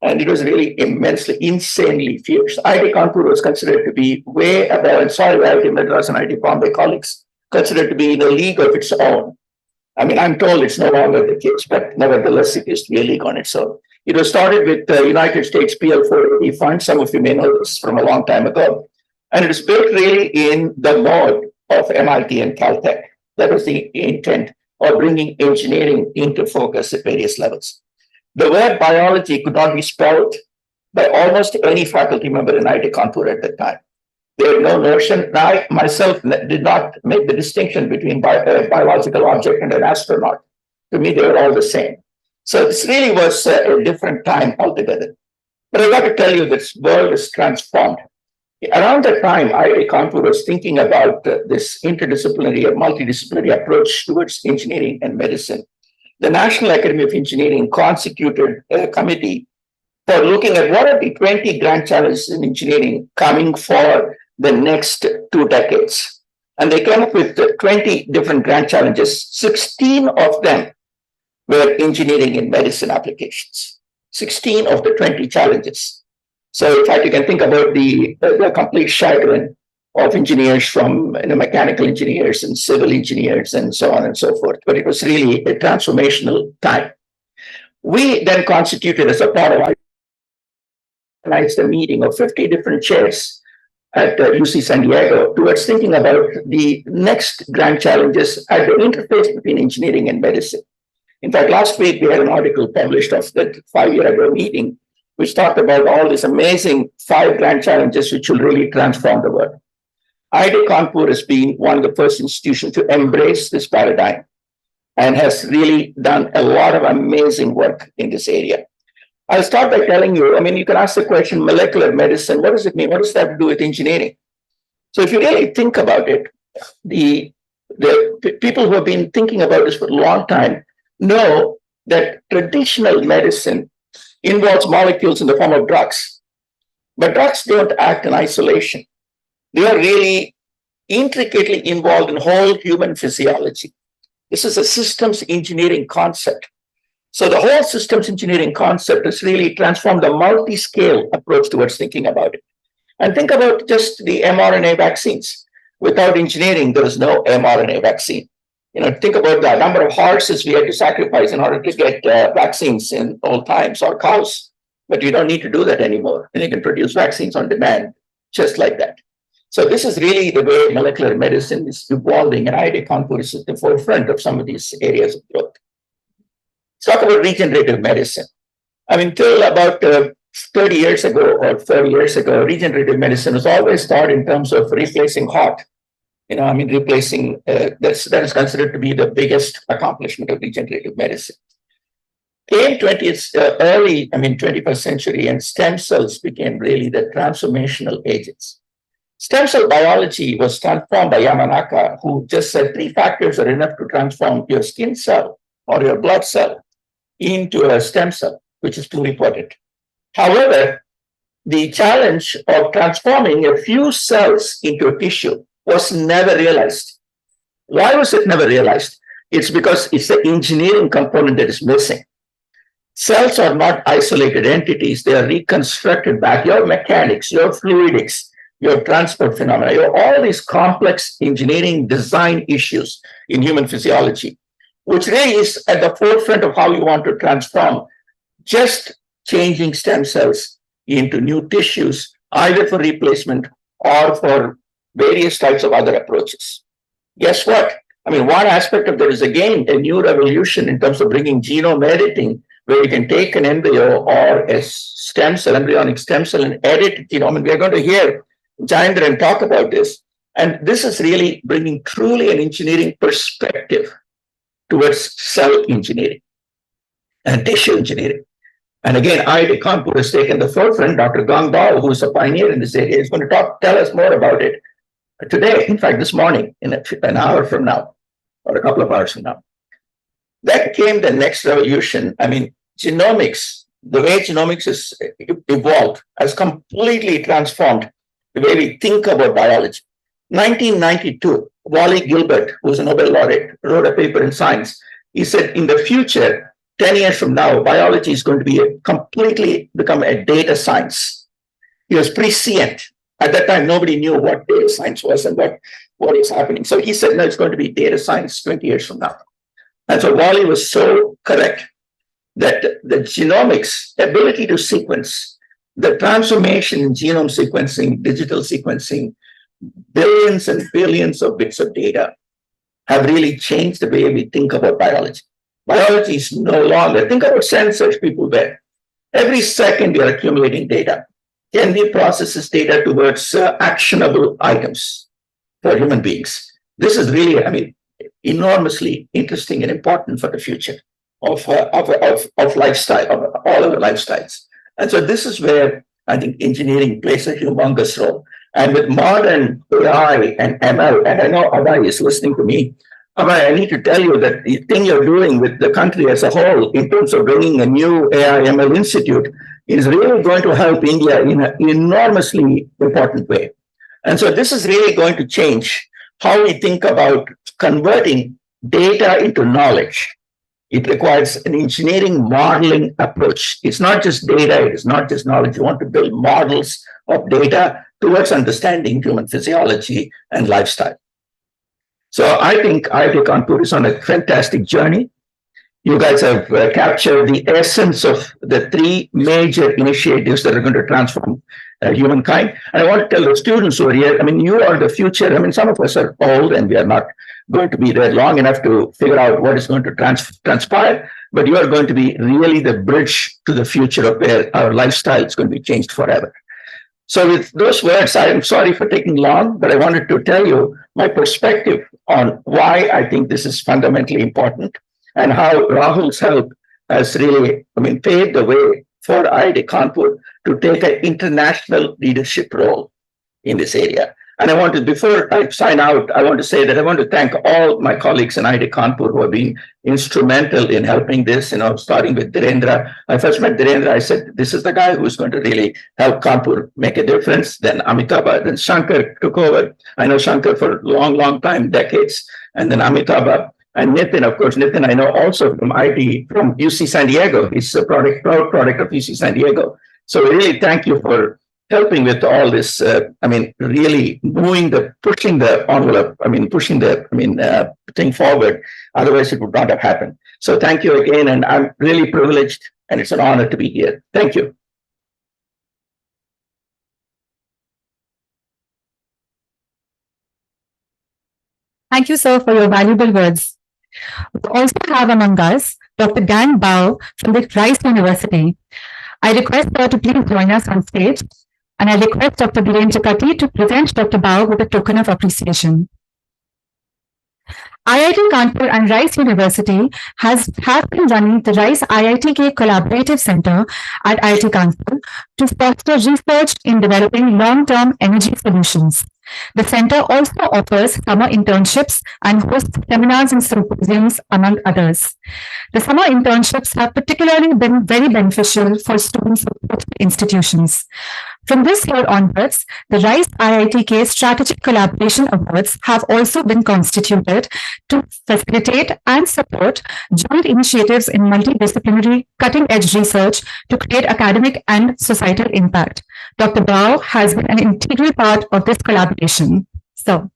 And it was really immensely, insanely fierce. IIT Kanpur was considered to be way above, and sorry, IIT Madras and IIT Bombay colleagues, considered to be in a league of its own. I'm told it's no longer the case, but nevertheless, it used to be a league on its own. It was started with the United States PL480 fund. Some of you may know this from a long time ago. And it was built really in the mode of MIT and Caltech. That was the intent of bringing engineering into focus at various levels. The word biology could not be spelled by almost any faculty member in IIT Kanpur at that time. They had no notion. I myself did not make the distinction between a biological object and an astronaut. To me, they were all the same. So this really was a different time altogether. But I got to tell you, this world is transformed. Around that time, IIT Kanpur was thinking about this interdisciplinary or multidisciplinary approach towards engineering and medicine. The National Academy of Engineering constituted a committee for looking at what are the 20 grand challenges in engineering coming for the next 2 decades. And they came up with 20 different grand challenges. 16 of them were engineering and medicine applications. 16 of the 20 challenges. So in fact, you can think about the complete chagrin of engineers from mechanical engineers and civil engineers and so on and so forth. But it was really a transformational time. We then constituted as a part of a meeting of 50 different chairs at UC San Diego towards thinking about the next grand challenges at the interface between engineering and medicine. In fact, last week we had an article published of that 5-year-ago meeting, which talked about all these amazing 5 grand challenges which will really transform the world. IIT Kanpur has been one of the first institutions to embrace this paradigm and has really done a lot of amazing work in this area. I'll start by telling you, you can ask the question, molecular medicine, what does it mean? What does that have to do with engineering? So if you really think about it, the people who have been thinking about this for a long time know that traditional medicine involves molecules in the form of drugs. But drugs don't act in isolation. They are really intricately involved in whole human physiology. This is a systems engineering concept. So the whole systems engineering concept has really transformed the multi-scale approach towards thinking about it. And think about just the mRNA vaccines. Without engineering, there is no mRNA vaccine. Think about the number of horses we had to sacrifice in order to get vaccines in old times, or cows. But you don't need to do that anymore. And you can produce vaccines on demand, just like that. So this is really the way molecular medicine is evolving, and IIT Kanpur is at the forefront of some of these areas of growth. Let's talk about regenerative medicine. Till about 30 years ago or 40 years ago, regenerative medicine was always thought in terms of replacing heart. Replacing, that is considered to be the biggest accomplishment of regenerative medicine. Came 21st century, and stem cells became really the transformational agents. Stem cell biology was transformed by Yamanaka, who just said 3 factors are enough to transform your skin cell or your blood cell into a stem cell, which is pluripotent. However, the challenge of transforming a few cells into a tissue was never realized. Why was it never realized? It's because it's the engineering component that is missing. Cells are not isolated entities. They are reconstructed back. Your mechanics, your fluidics, your transport phenomena, your all these complex engineering design issues in human physiology, which really is at the forefront of how you want to transform just changing stem cells into new tissues, either for replacement or for various types of other approaches. Guess what? One aspect of that is, again, a new revolution in terms of bringing genome editing, where you can take an embryo or a stem cell, embryonic stem cell, and edit genome. And we are going to hear Jayendran talk about this. And this is really bringing truly an engineering perspective towards cell engineering and tissue engineering. And again, IIT Kanpur has taken the forefront. Dr. Gang Dao, who is a pioneer in this area, is going to tell us more about it today, in fact, this morning, in an hour from now, or a couple of hours from now. Then came the next revolution. Genomics, the way genomics has evolved, has completely transformed the way we think about biology. 1992, Wally Gilbert, who's a Nobel laureate, wrote a paper in Science. He said, in the future, 10 years from now, biology is going to be completely become a data science. He was prescient. At that time, nobody knew what data science was and what is happening. So he said, no, it's going to be data science 20 years from now. And so Wally was so correct that the genomics ability to sequence, the transformation in genome sequencing, digital sequencing, billions and billions of bits of data have really changed the way we think about biology. Biology is no longer, think about sensors people wear. Every second we are accumulating data. Can we process this data towards actionable items for human beings? This is really, enormously interesting and important for the future of lifestyle, of all our lifestyles. And so this is where I think engineering plays a humongous role. And with modern AI and ML, and I know Abhay is listening to me, Abhay, I need to tell you that the thing you're doing with the country as a whole in terms of bringing a new AI ML institute is really going to help India in an enormously important way. And so this is really going to change how we think about converting data into knowledge. It requires an engineering modeling approach. It's not just data, it is not just knowledge. You want to build models of data towards understanding human physiology and lifestyle. So I think IIT Kanpur is on a fantastic journey. You guys have captured the essence of the 3 major initiatives that are going to transform humankind. And I want to tell the students who are here, you are the future. Some of us are old and we are not going to be there long enough to figure out what is going to transpire, but you are going to be really the bridge to the future of where our lifestyle is going to be changed forever. So with those words, I am sorry for taking long, but I wanted to tell you my perspective on why I think this is fundamentally important and how Rahul's help has really, paved the way for IIT Kanpur to take an international leadership role in this area. And I want to, before I sign out, I want to say that I want to thank all my colleagues in IIT Kanpur who have been instrumental in helping this, starting with Dhirendra. I first met Dhirendra, I said, this is the guy who's going to really help Kanpur make a difference. Then Amitabh, then Shankar took over. I know Shankar for a long, long time, decades. And then Amitabh and Nitin, of course, Nitin I know also from IIT, from UC San Diego. He's a proud product of UC San Diego. So really thank you for helping with all this, really pushing the envelope, thing forward. Otherwise, it would not have happened. So thank you again. And I'm really privileged and it's an honor to be here. Thank you. Thank you, sir, for your valuable words. We also have among us Dr. Gan Bao from the Rice University. I request her to please join us on stage, and I request Dr. Dhiren Chakati to present Dr. Bao with a token of appreciation. IIT Kanpur and Rice University have been running the Rice IITK Collaborative Center at IIT Kanpur to foster research in developing long-term energy solutions. The center also offers summer internships and hosts seminars and symposiums, among others. The summer internships have particularly been very beneficial for students of both institutions. From this year onwards, the Rice IITK Strategic Collaboration Awards have also been constituted to facilitate and support joint initiatives in multidisciplinary cutting-edge research to create academic and societal impact. Dr. Bao has been an integral part of this collaboration. So,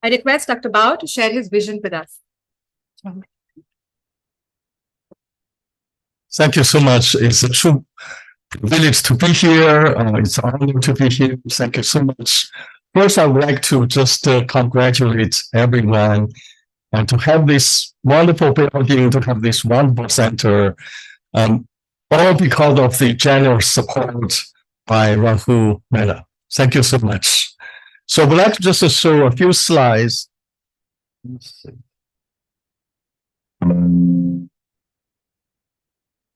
I request Dr. Bao to share his vision with us. Thank you so much. It's a true privilege to be here. It's an honor to be here. Thank you so much. First, I would like to just congratulate everyone and to have this wonderful building, to have this wonderful center, all because of the generous support by Rahul Mehta. Thank you so much. So I would like to just show a few slides. Let's see.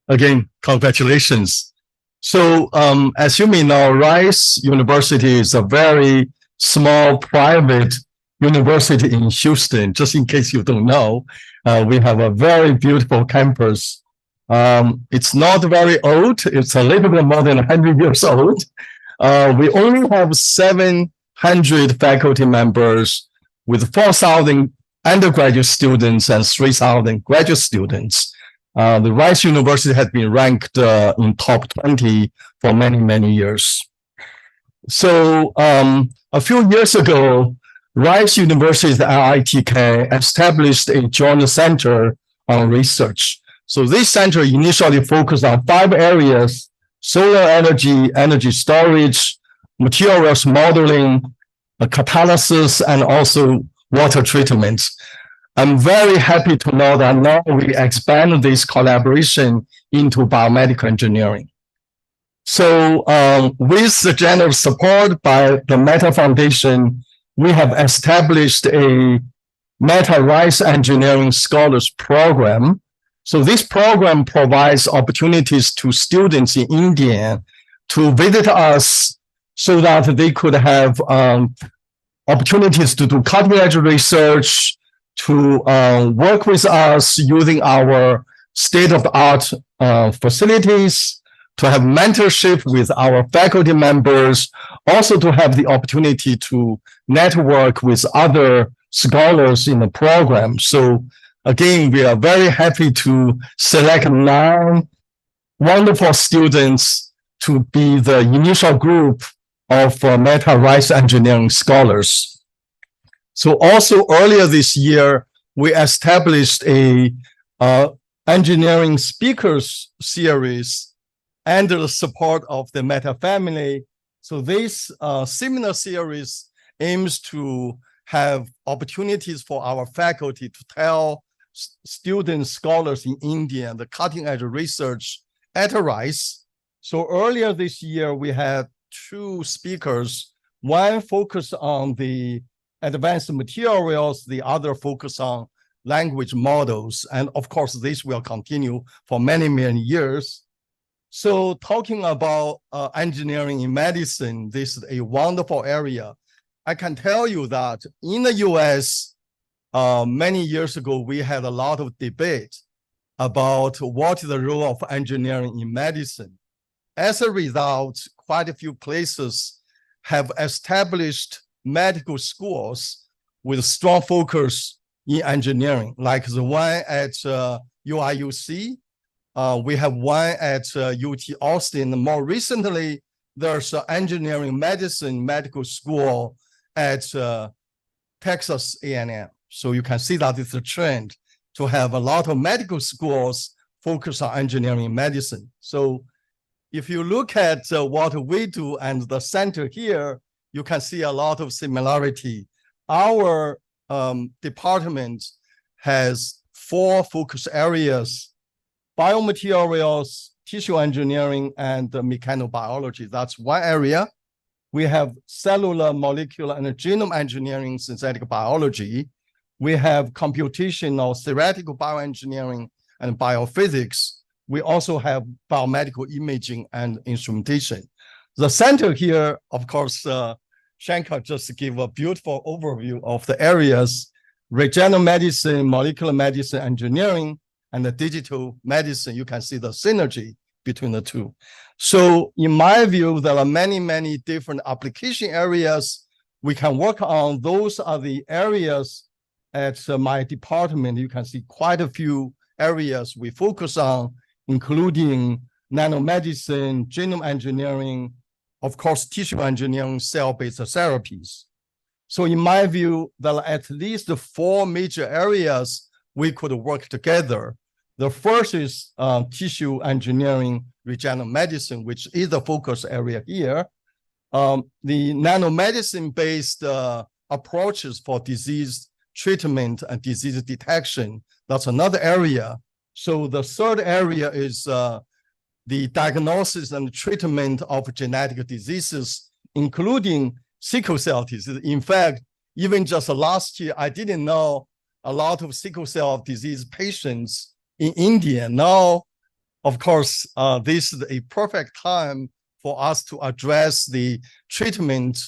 Again, congratulations. So as you may know, Rice University is a very small private university in Houston. Just in case you don't know, we have a very beautiful campus. It's not very old. It's a little bit more than 100 years old. We only have 700 faculty members with 4,000 undergraduate students and 3,000 graduate students. The Rice University has been ranked in top 20 for many, many years. So a few years ago, Rice University's IITK established a joint center on research. So this center initially focused on 5 areas: solar energy, energy storage, materials modeling, catalysis, and also water treatment. I'm very happy to know that now we expand this collaboration into biomedical engineering. So with the generous support by the Mehta Foundation, we have established a Mehta Rice Engineering Scholars Program. So this program provides opportunities to students in India to visit us so that they could have opportunities to do cutting-edge research, to work with us using our state-of-the-art facilities, to have mentorship with our faculty members, also to have the opportunity to network with other scholars in the program. So again, we are very happy to select 9 wonderful students to be the initial group of Mehta Rice Engineering Scholars. So also earlier this year, we established a engineering speakers series under the support of the Mehta family. So this seminar series aims to have opportunities for our faculty to tell students, scholars in India, the cutting edge research at Rice. So earlier this year, we had 2 speakers, one focused on the advanced materials, the other focus on language models. And of course, this will continue for many, many years. So talking about engineering in medicine, this is a wonderful area. I can tell you that in the US, many years ago, we had a lot of debate about what is the role of engineering in medicine. As a result, quite a few places have established medical schools with strong focus in engineering, like the one at UIUC, We have one at UT Austin. More recently, there's an engineering medicine medical school at Texas A&M. So you can see that it's a trend to have a lot of medical schools focus on engineering medicine. So if you look at what we do and the center here, you can see a lot of similarity. Our department has 4 focus areas: biomaterials, tissue engineering, and mechanobiology. That's one area. We have cellular, molecular, and genome engineering, synthetic biology. We have computational, theoretical bioengineering, and biophysics. We also have biomedical imaging and instrumentation. The center here, of course, Shankar just gave a beautiful overview of the areas: regenerative medicine, molecular medicine, engineering, and the digital medicine. You can see the synergy between the two. So in my view, there are many, many different application areas we can work on. Those are the areas at my department. You can see quite a few areas we focus on, including nanomedicine, genome engineering, of course, tissue engineering, cell-based therapies. So in my view, there are at least 4 major areas we could work together. The first is tissue engineering, regenerative medicine, which is the focus area here. The nanomedicine-based approaches for disease treatment and disease detection, that's another area. So the third area is the diagnosis and treatment of genetic diseases, including sickle cell disease. In fact, even just last year, I didn't know a lot of sickle cell disease patients in India. Now, of course, this is a perfect time for us to address the treatment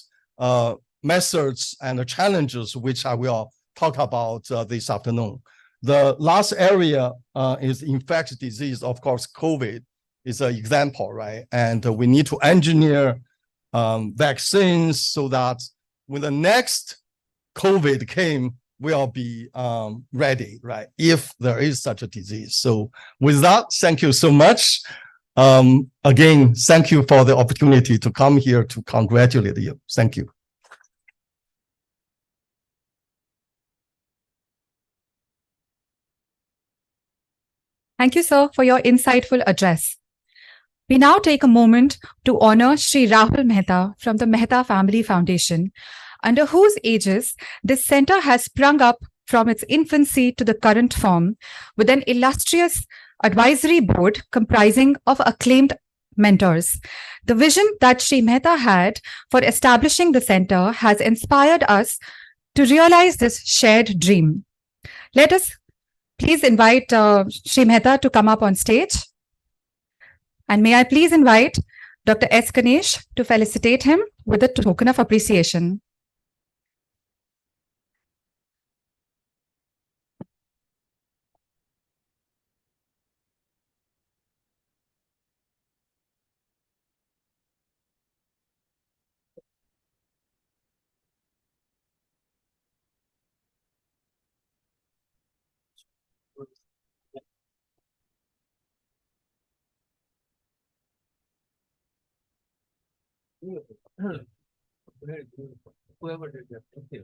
methods and the challenges, which I will talk about this afternoon. The last area is infectious disease. Of course, COVID is an example, right? And we need to engineer vaccines so that when the next COVID came, we'll be ready, right? If there is such a disease. So with that, thank you so much. Again, thank you for the opportunity to come here to congratulate you. Thank you. Thank you, sir, for your insightful address. We now take a moment to honor Sri Rahul Mehta from the Mehta Family Foundation, under whose aegis this center has sprung up from its infancy to the current form, with an illustrious advisory board comprising of acclaimed mentors. The vision that Sri Mehta had for establishing the center has inspired us to realize this shared dream. Let us please invite Sri Mehta to come up on stage. And may I please invite Dr. S. Ganesh to felicitate him with a token of appreciation. Whoever did that. Okay.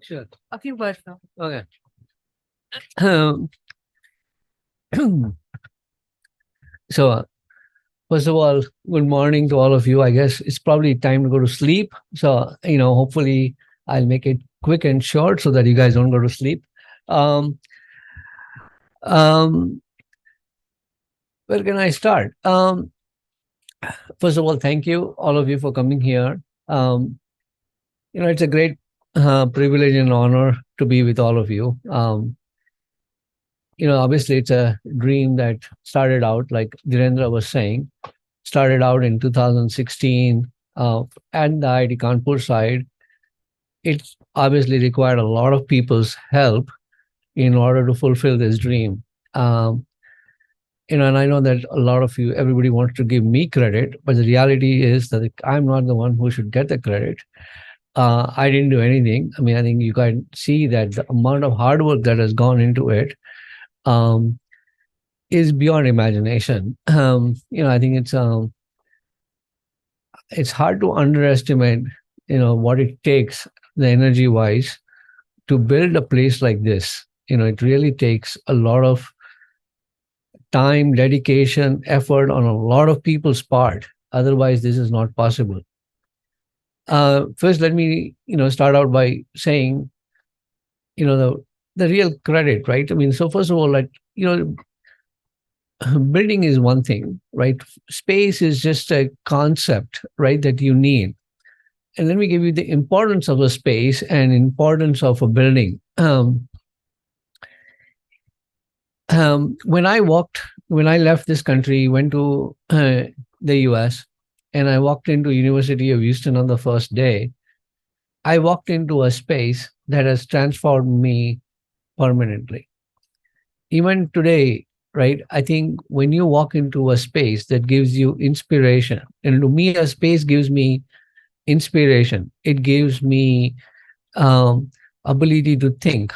Sure. A few words now. Okay. So, first of all, good morning to all of you. I guess it's probably time to go to sleep. So, hopefully I'll make it quick and short so that you guys don't go to sleep. Where can I start? First of all, thank you, all of you, for coming here. It's a great privilege and honor to be with all of you. Obviously, it's a dream that started out, like Dhirendra was saying, started out in 2016 at the IIT Kanpur side. It obviously required a lot of people's help in order to fulfill this dream. And I know that a lot of you, everybody wants to give me credit, but the reality is that I'm not the one who should get the credit. I didn't do anything. I mean, I think you can see that the amount of hard work that has gone into it um, is beyond imagination. I think it's hard to underestimate, what it takes, the energy wise, to build a place like this. It really takes a lot of time, dedication, effort on a lot of people's part. Otherwise, this is not possible. First, let me, start out by saying, the real credit, right? I mean, so first of all, like, building is one thing, right? Space is just a concept, right, that you need. And let me give you the importance of a space and importance of a building. When I left this country, went to the US, and I walked into University of Houston on the first day, I walked into a space that has transformed me permanently. Even today, right, I think when you walk into a space that gives you inspiration, and to me, a space gives me inspiration. It gives me ability to think.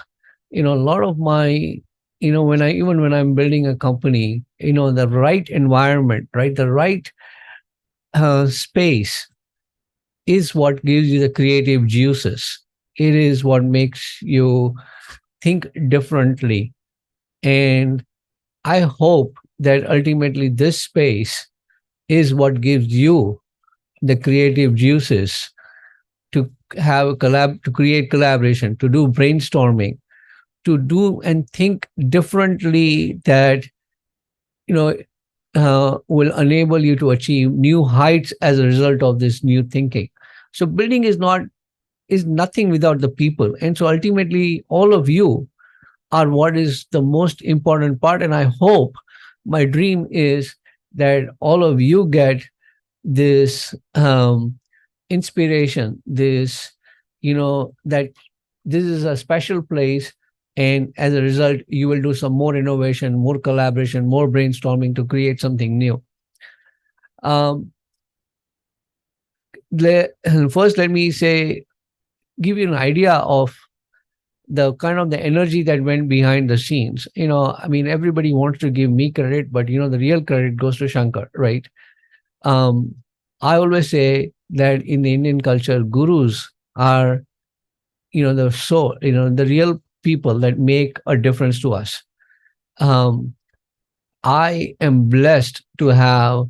A lot of my, when I'm building a company, the right environment, right, the right space is what gives you the creative juices. It is what makes you think differently. And I hope that ultimately this space is what gives you the creative juices to have to create collaboration, to do brainstorming, to do and think differently, that will enable you to achieve new heights as a result of this new thinking. So building is nothing without the people, and so ultimately all of you are what is the most important part. And I hope, my dream is that all of you get this inspiration, this, that this is a special place, and as a result you will do some more innovation, more collaboration, more brainstorming to create something new. First, let me give you an idea of the kind of the energy that went behind the scenes. I mean, everybody wants to give me credit, but the real credit goes to Shankar, right? I always say that in the Indian culture, gurus are, the soul, the real people that make a difference to us. I am blessed to have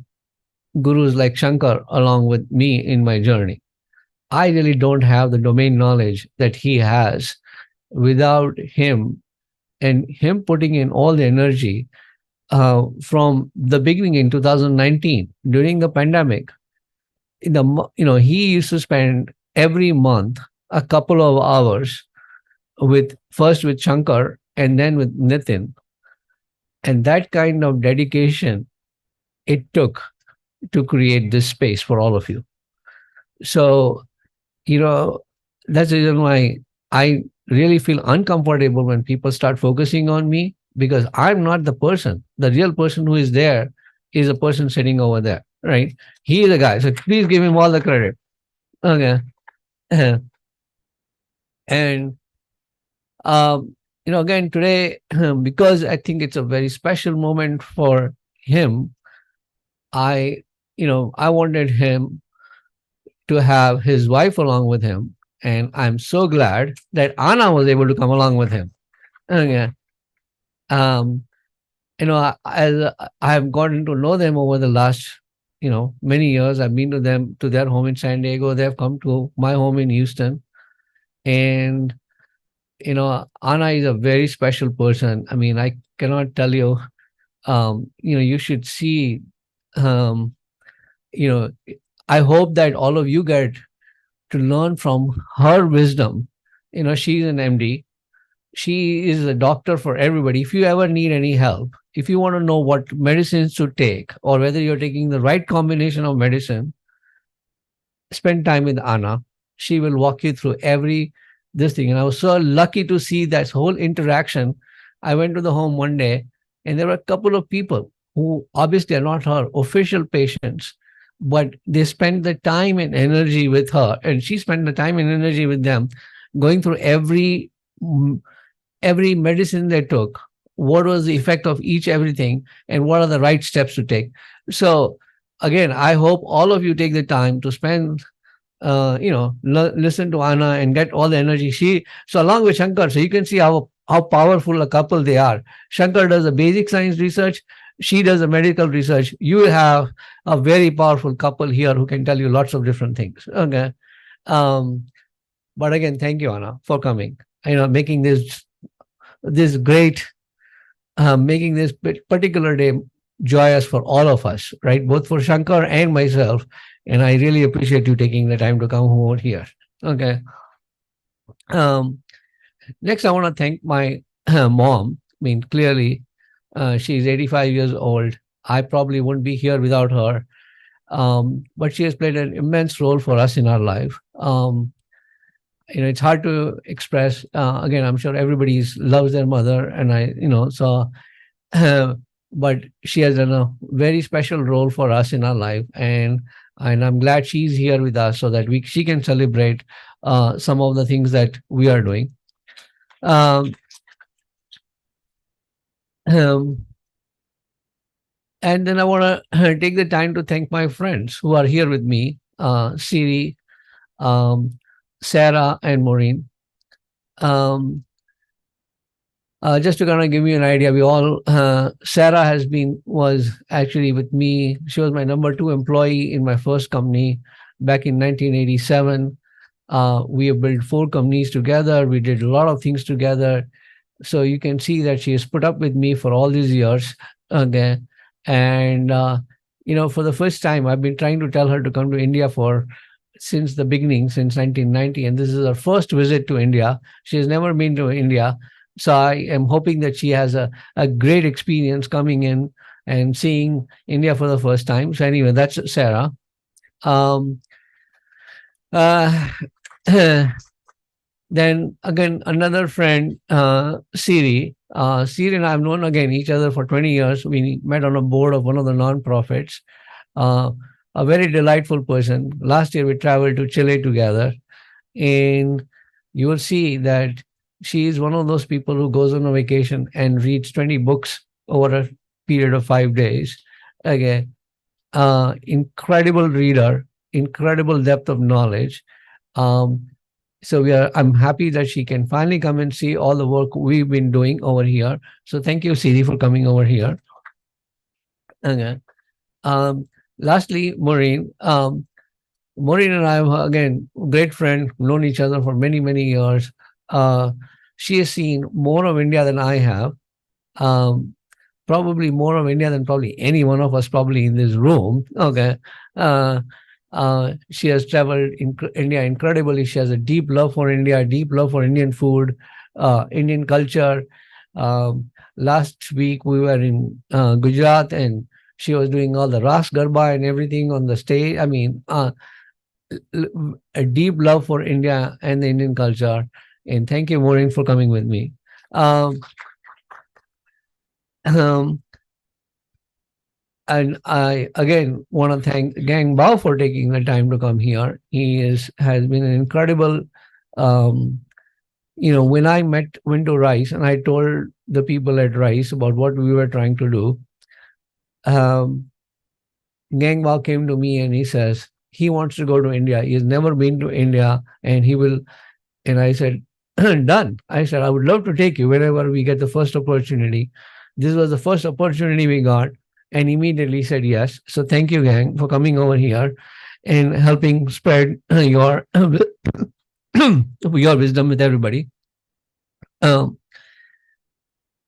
gurus like Shankar along with me in my journey. I really don't have the domain knowledge that he has. Without him, and him putting in all the energy from the beginning in 2019 during the pandemic, he used to spend every month a couple of hours first with Shankar and then with Nitin. And that kind of dedication it took to create this space for all of you. So, that's the reason why I really feel uncomfortable when people start focusing on me, because I'm not the person. The real person who is there is the person sitting over there, right? He is the guy. So please give him all the credit. Okay. And, again, today, because I think it's a very special moment for him, I wanted him to have his wife along with him. And I'm so glad that Anna was able to come along with him. Okay. As I have gotten to know them over the last, many years. I've been to their home in San Diego. They have come to my home in Houston. And, Anna is a very special person. I mean, I cannot tell you, you should see, I hope that all of you get to learn from her wisdom. She's an MD. She is a doctor for everybody. If you ever need any help, if you want to know what medicines to take or whether you're taking the right combination of medicine, spend time with Anna. She will walk you through this thing. And I was so lucky to see that whole interaction. I went to the home one day and there were a couple of people who obviously are not her official patients, but they spent the time and energy with her, and she spent the time and energy with them, going through every medicine they took, what was the effect of each everything, and what are the right steps to take. So again, I hope all of you take the time to spend listen to Anna and get all the energy. So along with Shankar, so you can see how powerful a couple they are. Shankar does the basic science research, she does the medical research. You will have a very powerful couple here who can tell you lots of different things. Okay. But again, thank you, Anna, for coming. Making this great, making this particular day joyous for all of us, right? Both for Shankar and myself. And I really appreciate you taking the time to come over here. Okay. Next, I want to thank my mom. I mean, clearly, she's 85 years old. I probably wouldn't be here without her. But she has played an immense role for us in our life. It's hard to express. Again, I'm sure everybody loves their mother, and but she has done a very special role for us in our life, and I'm glad she's here with us so that she can celebrate some of the things that we are doing. And then I want to take the time to thank my friends who are here with me, Siri, Sarah, and Maureen. Just to kind of give you an idea, Sarah was actually with me. She was my number 2 employee in my first company back in 1987. We have built 4 companies together. We did a lot of things together. So you can see that she has put up with me for all these years. Okay. And, for the first time, I've been trying to tell her to come to India since the beginning, since 1990. And this is her first visit to India. She has never been to India. So I am hoping that she has a great experience coming in and seeing India for the first time. So anyway, that's Sarah. Then again, another friend, Siri. Siri and I have known each other for 20 years. We met on a board of one of the non-profits. A very delightful person. Last year we traveled to Chile together, and you will see that she is one of those people who goes on a vacation and reads 20 books over a period of 5 days. Again, incredible reader, incredible depth of knowledge. So I'm happy that she can finally come and see all the work we've been doing over here. So thank you, Siri, for coming over here. Okay. Lastly, Maureen. Maureen and I, again, great friend, known each other for many, many years. She has seen more of India than I have. Probably more of India than probably any one of us probably in this room. Okay. She has traveled in India incredibly. She has a deep love for India, deep love for Indian food, Indian culture. Last week we were in Gujarat, and she was doing all the Ras Garba and everything on the stage. I mean, a deep love for India and the Indian culture. And thank you, Maureen, for coming with me. And I again want to thank Gang Bao for taking the time to come here. He has been an incredible. When I went to Rice and I told the people at Rice about what we were trying to do, Gang Bao came to me and he says he wants to go to India. He has never been to India, and he will. And I said, done. I said, I would love to take you whenever we get the first opportunity. This was the first opportunity we got, and immediately said yes. So thank you, Gang, for coming over here and helping spread your wisdom with everybody. I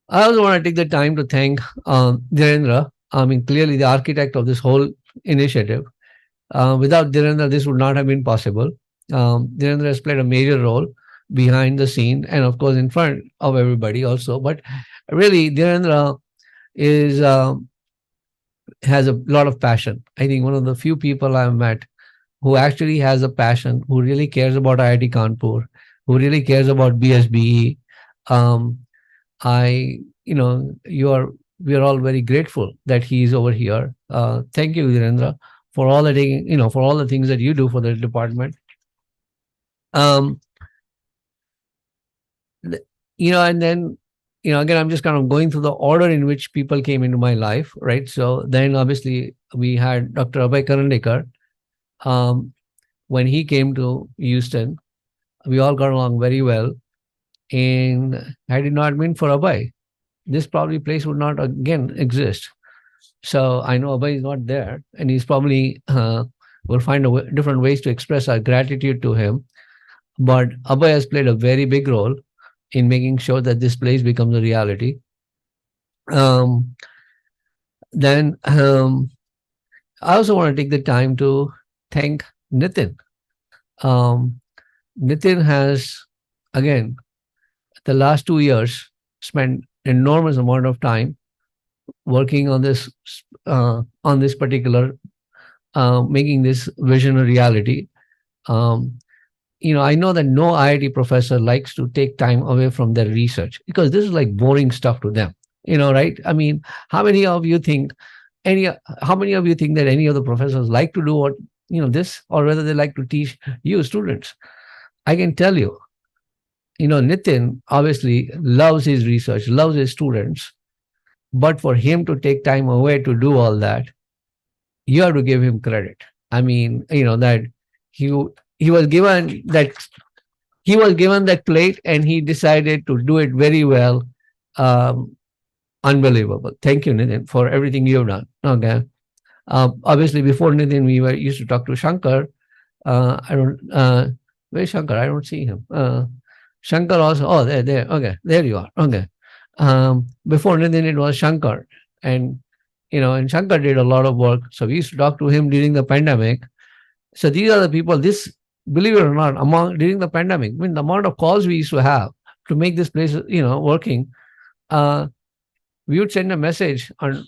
also want to take the time to thank Dhirendra. I mean, clearly the architect of this whole initiative. Without Dhirendra, this would not have been possible. Dhirendra has played a major role behind the scene and, of course, in front of everybody also. But really, Dhirendra has a lot of passion. I think one of the few people I've met who actually has a passion, who really cares about IIT Kanpur, who really cares about BSBE. We are all very grateful that he is over here. Thank you, Dhirendra, for all the for all the things that you do for the department. And then again, I'm just kind of going through the order in which people came into my life, right? So then obviously we had Dr. Abhay Karandekar. When he came to Houston, we all got along very well. And had it not been for Abhay, this probably place would not again exist. So I know Abhay is not there, and he's probably will find different ways to express our gratitude to him. But Abhay has played a very big role in making sure that this place becomes a reality. Then I also want to take the time to thank Nitin. Nitin has, again, the last 2 years spent enormous amount of time working on this particular making this vision a reality. I know that no IIT professor likes to take time away from their research because this is like boring stuff to them, right? I mean, how many of you think that any of the professors like to do what, this, or whether they like to teach you students? I can tell you, Nitin obviously loves his research, loves his students, but for him to take time away to do all that, you have to give him credit. I mean, that he was given that plate and he decided to do it very well. Unbelievable. Thank you, Nitin, for everything you've done. Okay. Obviously, before Nitin, we used to talk to Shankar. Where's Shankar? I don't see him. Shankar also. Oh, there. Okay, there you are. Okay. Before Nitin, it was Shankar, and and Shankar did a lot of work. So we used to talk to him during the pandemic. So these are the people. Believe it or not, during the pandemic, I mean, the amount of calls we used to have to make this place, working. We would send a message on,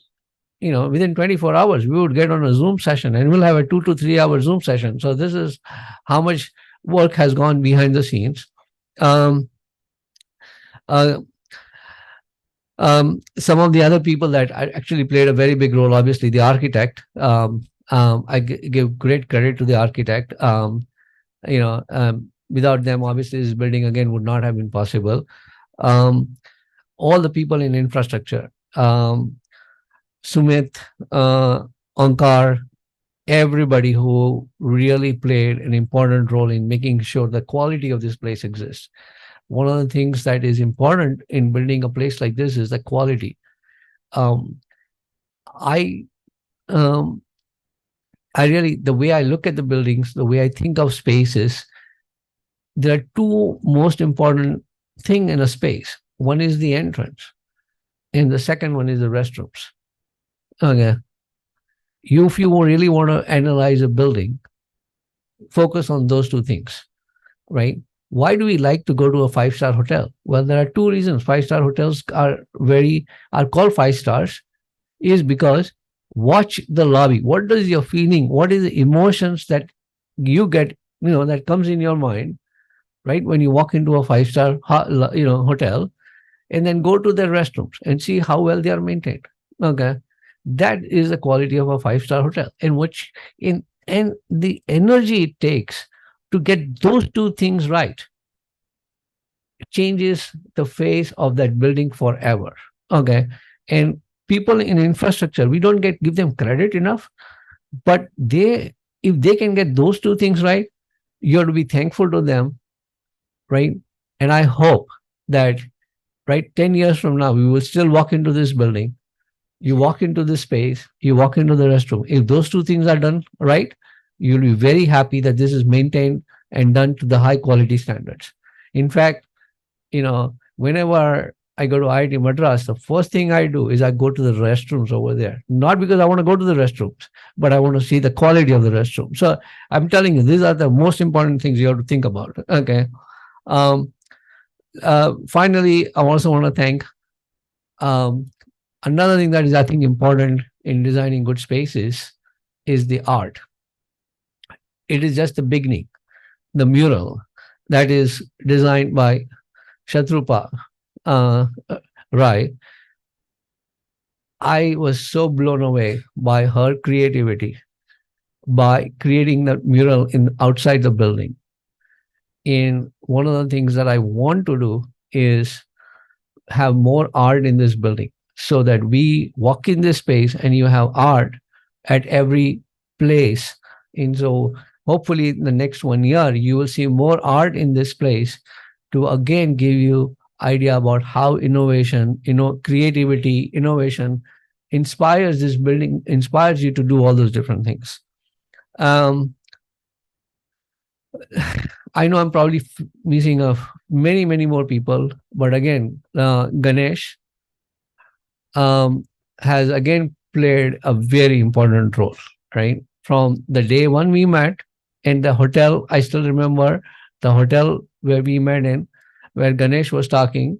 within 24 hours, we would get on a Zoom session and we'll have a 2 to 3 hour Zoom session. So this is how much work has gone behind the scenes. Some of the other people that actually played a very big role, obviously the architect. I give great credit to the architect. Without them, obviously this building again would not have been possible. All the people in infrastructure, Sumit, Ankar, everybody who really played an important role in making sure the quality of this place exists. One of the things that is important in building a place like this is the quality. I really, the way I look at the buildings, the way I think of spaces, there are two most important things in a space. One is the entrance, and the second one is the restrooms. Okay. If you really want to analyze a building, focus on those two things, right? Why do we like to go to a 5-star hotel? Well, there are two reasons 5-star hotels are called 5 stars, is because watch the lobby. What is your feeling? What is the emotions that you get, that comes in your mind, right? When you walk into a 5-star, hotel, and then go to their restrooms and see how well they are maintained. Okay. That is the quality of a 5-star hotel, and the energy it takes to get those two things right changes the face of that building forever. Okay. And people in infrastructure, we don't give them credit enough, but if they can get those two things right, you have to be thankful to them, right? And I hope that, right, 10 years from now, we will still walk into this building. You walk into this space, you walk into the restroom. If those two things are done right, you'll be very happy that this is maintained and done to the high quality standards. In fact, whenever I go to IIT Madras, the first thing I do is I go to the restrooms over there. Not because I want to go to the restrooms, but I want to see the quality of the restroom. So I'm telling you, these are the most important things you have to think about. Okay. Finally, I also want to thank another thing that is, I think, important in designing good spaces is the art. It is just the beginning. The mural that is designed by Shatrupa Rai. I was so blown away by her creativity. by creating the mural in outside the building. And one of the things that I want to do is have more art in this building so that we walk in this space and you have art at every place. And so hopefully in the next 1 year, you will see more art in this place to again give you idea about how innovation, creativity, innovation inspires this building, inspires you to do all those different things. I know I'm probably missing of many, many more people, but again, Ganesh has again played a very important role, right? From the day one we met in the hotel, I still remember the hotel where we met in, where Ganesh was talking.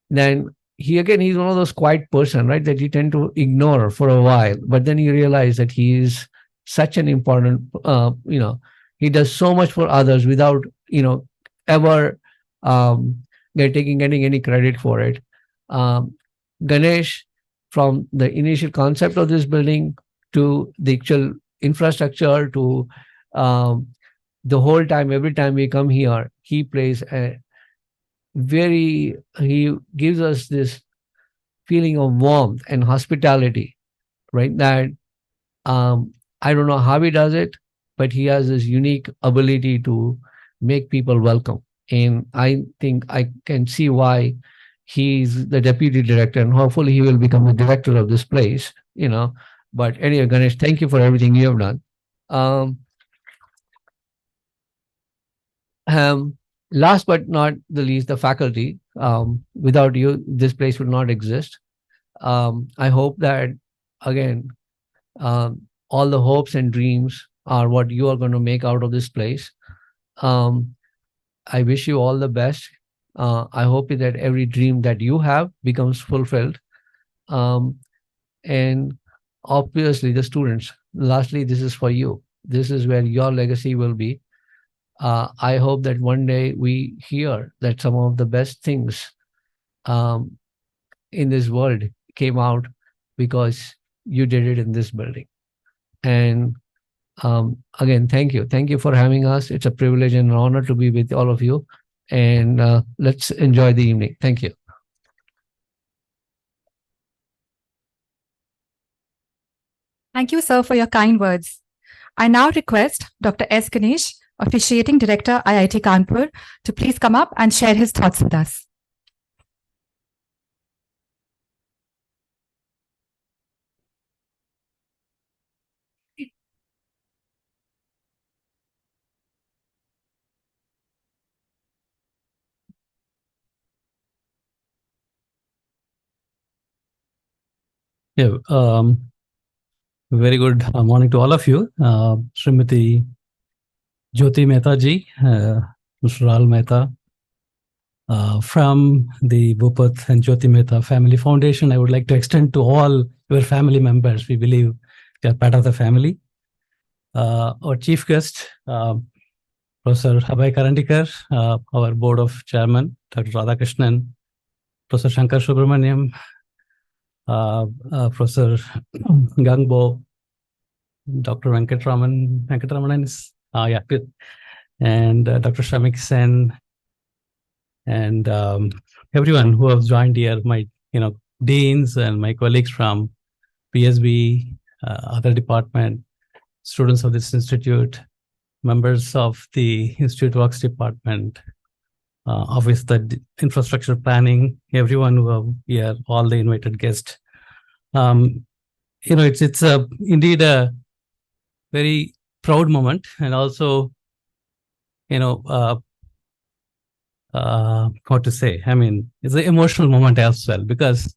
Then he's one of those quiet person, right? That you tend to ignore for a while, but then you realize that he is such an important, he does so much for others without, ever getting any credit for it. Ganesh, from the initial concept of this building to the actual infrastructure to the whole time, every time we come here, he plays he gives us this feeling of warmth and hospitality, right? That I don't know how he does it, but he has this unique ability to make people welcome. And I think I can see why he's the deputy director, and hopefully he will become the director of this place, But anyway, Ganesh, thank you for everything you have done. Last but not the least, the faculty. Without you, this place would not exist. I hope that, again, all the hopes and dreams are what you are going to make out of this place. I wish you all the best. I hope that every dream that you have becomes fulfilled. And obviously, the students, lastly, this is for you. This is where your legacy will be. I hope that one day we hear that some of the best things in this world came out because you did it in this building. And again, thank you. Thank you for having us. It's a privilege and an honor to be with all of you. And let's enjoy the evening. Thank you. Thank you, sir, for your kind words. I now request Dr. S. Ganesh, Officiating Director, IIT Kanpur, to please come up and share his thoughts with us. Yeah, very good morning to all of you. Srimati Jyoti Mehta ji, Mr. Ral Mehta, from the Bhupat and Jyoti Mehta Family Foundation, I would like to extend to all your family members. We believe they are part of the family. Our chief guest, Professor Abhay Karandikar, our board of chairman, Dr. Radhakrishnan, Professor Shankar Subramaniam, Professor Gangbo, Dr. Venkatramanan is, good. And Dr. Shamik Sen, and everyone who has joined here, my deans and my colleagues from PSB, other department, students of this institute, members of the Institute Works department, office the infrastructure planning, everyone who are here, all the invited guests. It's indeed a very proud moment, and also, what to say? I mean, it's an emotional moment as well, because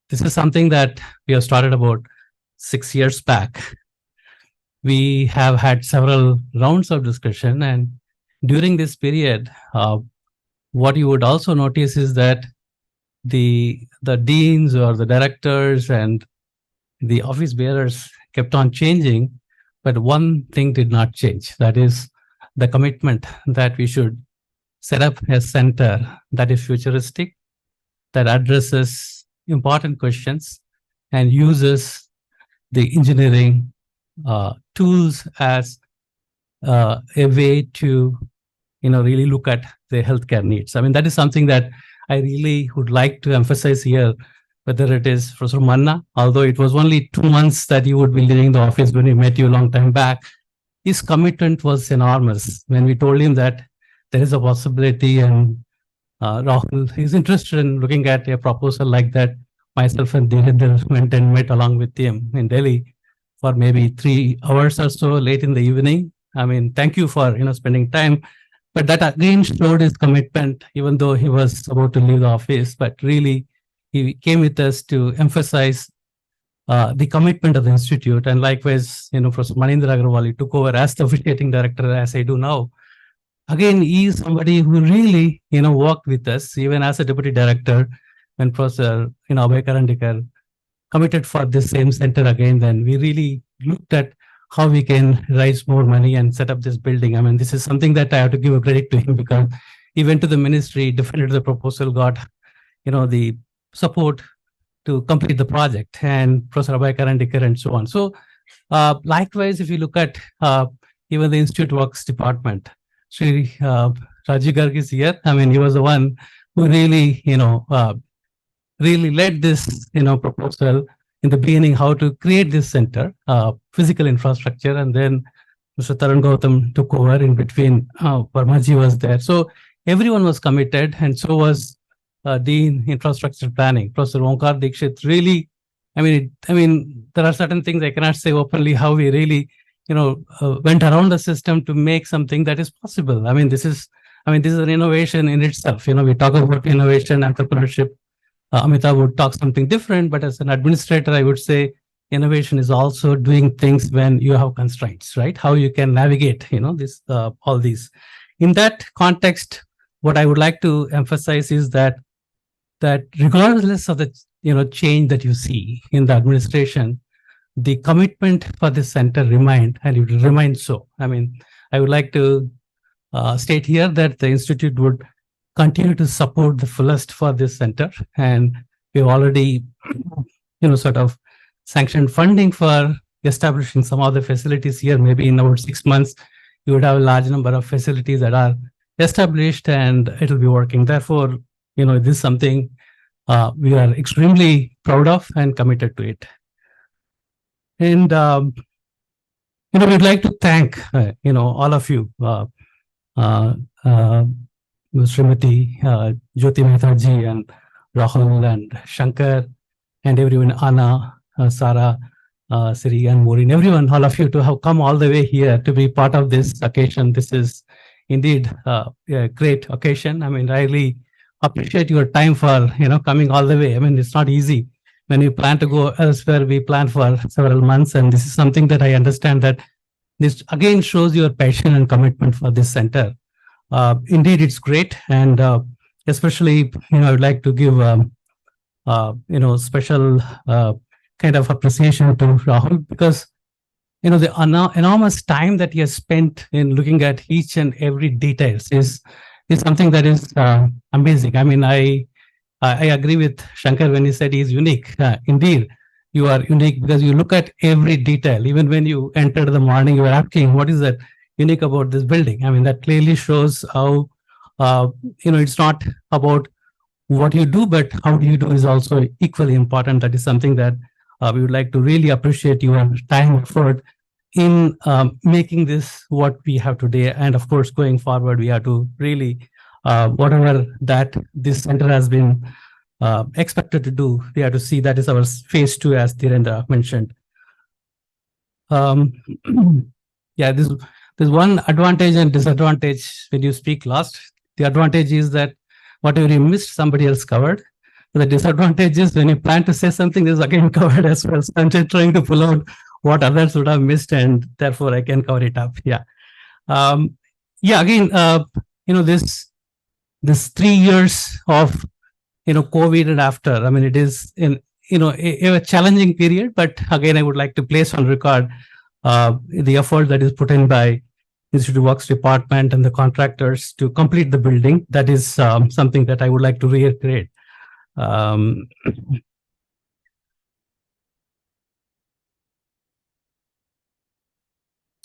this is something that we have started about 6 years back. We have had several rounds of discussion, and during this period, what you would also notice is that the deans or the directors and the office bearers kept on changing, but one thing did not change. That is the commitment that we should set up a center that is futuristic, that addresses important questions and uses the engineering tools as a way to, really look at the healthcare needs. I mean, that is something that I really would like to emphasize here, whether it is Professor Manna, although it was only 2 months that he would be leaving the office when we met you a long time back, his commitment was enormous. When we told him that there is a possibility and Rahul is interested in looking at a proposal like that, myself and Devendra went and met along with him in Delhi for maybe 3 hours or so late in the evening. I mean, thank you for spending time. But that again showed his commitment, even though he was about to leave the office. But really, he came with us to emphasize the commitment of the institute. And likewise, Professor Manindra Agarwal, he took over as the officiating director, as I do now. Again, he is somebody who really, worked with us, even as a deputy director, when Professor, Abhay Karandikar committed for this same center again. Then we really looked at how we can raise more money and set up this building. I mean, this is something that I have to give a credit to him, because he went to the ministry, defended the proposal, got, the support to complete the project, and Professor Abhay Karandikar and so on. So likewise, if you look at even the Institute Works Department, Sri Rajiv Garg is here. I mean, he was the one who really, really led this, proposal in the beginning, how to create this center, physical infrastructure, and then Mr. Tarun Gautam took over in between. Parmaji was there. So everyone was committed, and so was Dean Infrastructure Planning, Professor Omkar Dikshit. Really, I mean, there are certain things I cannot say openly how we really, went around the system to make something that is possible. I mean, this is an innovation in itself. We talk about innovation, entrepreneurship. Amitabh would talk something different, but as an administrator, I would say innovation is also doing things when you have constraints, right? How you can navigate, this all these. In that context, what I would like to emphasize is that regardless of the change that you see in the administration, the commitment for this center remained, and it will remain so. I mean, I would like to state here that the institute would continue to support the fullest for this center, and we've already, sort of sanctioned funding for establishing some of the facilities here. Maybe in about 6 months, you would have a large number of facilities that are established, and it will be working. Therefore, this is something we are extremely proud of and committed to it. And we'd like to thank all of you, Srimati Jyoti Mehta ji and Rahul and Shankar and everyone, Anna, Sarah, Siri and Maureen, everyone, all of you, to have come all the way here to be part of this occasion. This is indeed a great occasion. I mean, I really appreciate your time for coming all the way. I mean, it's not easy. When we plan to go elsewhere, we plan for several months, and this is something that I understand that this again shows your passion and commitment for this center. Indeed, it's great, and especially I would like to give special kind of appreciation to Rahul, because the enormous time that he has spent in looking at each and every details is something that is amazing. I mean, I agree with Shankar when he said he is unique. Indeed, you are unique because you look at every detail. Even when you entered the morning, you were asking, what is that unique about this building? I mean, that clearly shows how, it's not about what you do, but how do you do is also equally important. That is something that we would like to really appreciate your time, effort in making this what we have today. And of course, going forward, we have to really, whatever that this center has been expected to do, we have to see that is our phase 2, as Dhirendra mentioned. Yeah, there's one advantage and disadvantage when you speak last. The advantage is that whatever you missed, somebody else covered. The disadvantage is when you plan to say something, this is again covered as well. So I'm just trying to pull out what others would have missed, and therefore I can cover it up. Yeah. Yeah, again, this 3 years of, COVID and after, I mean, it is in, a challenging period, but again, I would like to place on record the effort that is put in by Institute Works Department and the contractors to complete the building. That is something that I would like to reiterate. Yeah,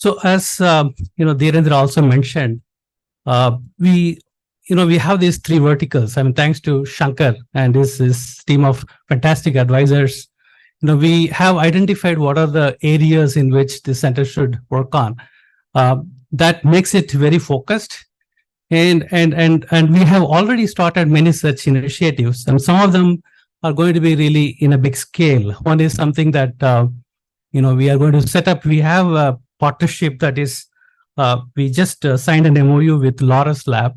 So as Dhirendra also mentioned, we have these three verticals. I mean, thanks to Shankar and his team of fantastic advisors, we have identified what are the areas in which the center should work on. That makes it very focused. And we have already started many such initiatives, and some of them are going to be really in a big scale. One is something that we are going to set up. We have a partnership that is we just signed an MOU with Loris Lab.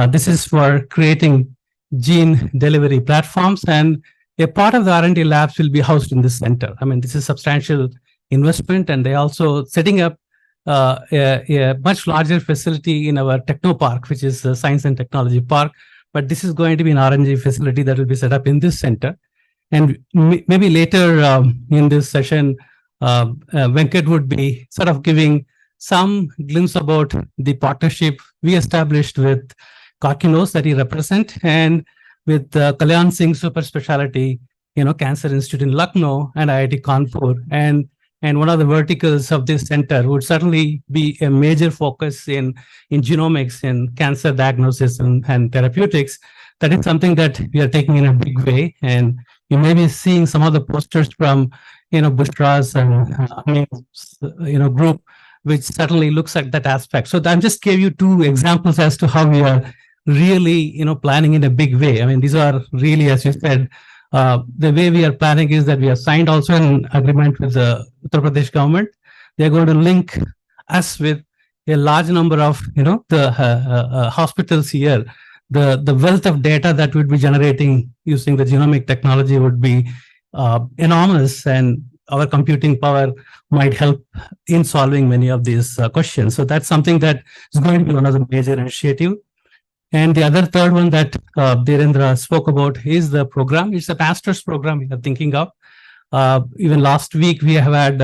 This is for creating gene delivery platforms, and a part of the R&D labs will be housed in this center. I mean, this is substantial investment, and they also setting up a much larger facility in our Techno Park, which is the Science and Technology Park. But this is going to be an R&D facility that will be set up in this center. And maybe later in this session, Venkat would be sort of giving some glimpse about the partnership we established with Karkinos that he represents, and with Kalyan Singh Super Speciality, Cancer Institute in Lucknow, and IIT Kanpur. And one of the verticals of this center would certainly be a major focus in genomics, in cancer diagnosis and therapeutics. That is something that we are taking in a big way. And you may be seeing some of the posters from, Bushra's group, which certainly looks at that aspect. So I'm just gave you two examples as to how we are really, planning in a big way. I mean, these are really, as you said, the way we are planning is that we have signed also an agreement with the Uttar Pradesh government. They're going to link us with a large number of, the hospitals here. The wealth of data that we'd be generating using the genomic technology would be enormous, and our computing power might help in solving many of these questions. So that's something that is going to be one of the major initiatives. And the other third one that Dhirendra spoke about is the program. It's a master's program we are thinking of. Even last week, we have had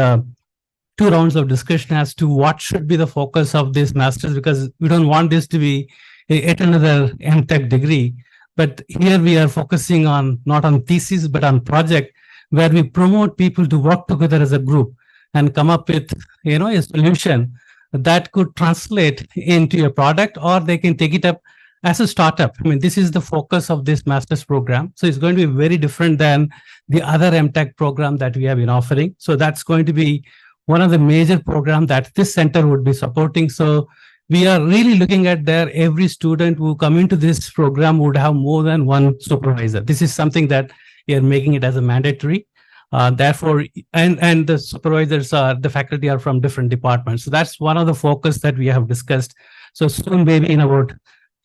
2 rounds of discussion as to what should be the focus of this master's, because we don't want this to be yet another MTech degree. But here we are focusing on not on thesis, but on project, where we promote people to work together as a group and come up with a solution that could translate into a product, or they can take it up as a startup. I mean, this is the focus of this master's program. So it's going to be very different than the other MTech program that we have been offering. So that's going to be one of the major programs that this center would be supporting. So we are really looking at there, every student who come into this program would have more than one supervisor. This is something that we are making it as a mandatory. Therefore, and the supervisors the faculty are from different departments. So that's one of the focus that we have discussed. So soon, maybe in about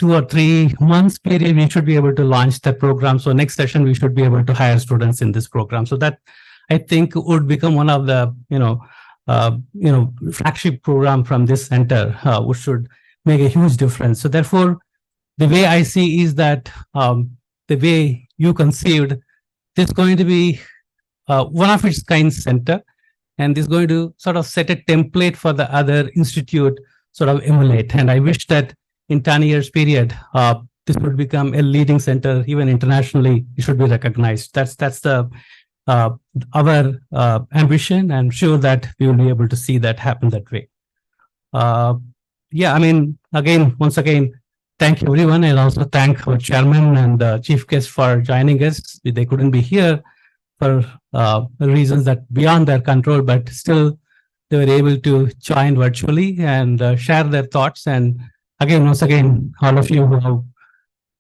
2 or 3 months period, we should be able to launch the program. So next session, we should be able to hire students in this program. So that, I think, would become one of the flagship program from this center, which should make a huge difference. So therefore, the way I see is that the way you conceived, this is going to be one of its kind center, and this is going to sort of set a template for the other institute sort of emulate. And I wish that in 10 years period, this would become a leading center, even internationally, it should be recognized. That's the our ambition, and I'm sure that we will be able to see that happen that way. Yeah, I mean, once again, thank you everyone, and also thank our chairman and chief guest for joining us. They couldn't be here for reasons that beyond their control, but still they were able to join virtually and share their thoughts. And once again, all of you who have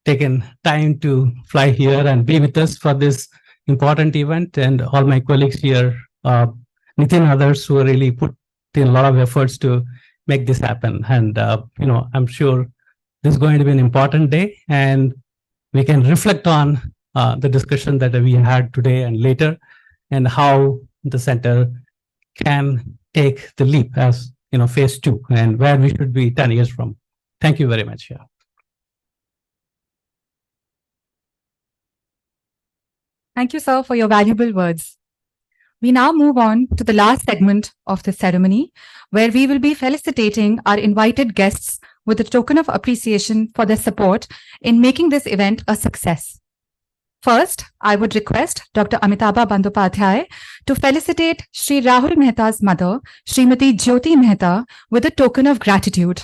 taken time to fly here and be with us for this important event, and all my colleagues here, Nitin, others who really put in a lot of efforts to make this happen. And, I'm sure this is going to be an important day, and we can reflect on the discussion that we had today and later, and how the center can take the leap as, phase 2, and where we should be 10 years from. Thank you very much. Yeah. Thank you, sir, for your valuable words. We now move on to the last segment of the ceremony, where we will be felicitating our invited guests with a token of appreciation for their support in making this event a success. First, I would request Dr. Amitabha Bandyopadhyay to felicitate Sri Rahul Mehta's mother, Srimati Jyoti Mehta, with a token of gratitude.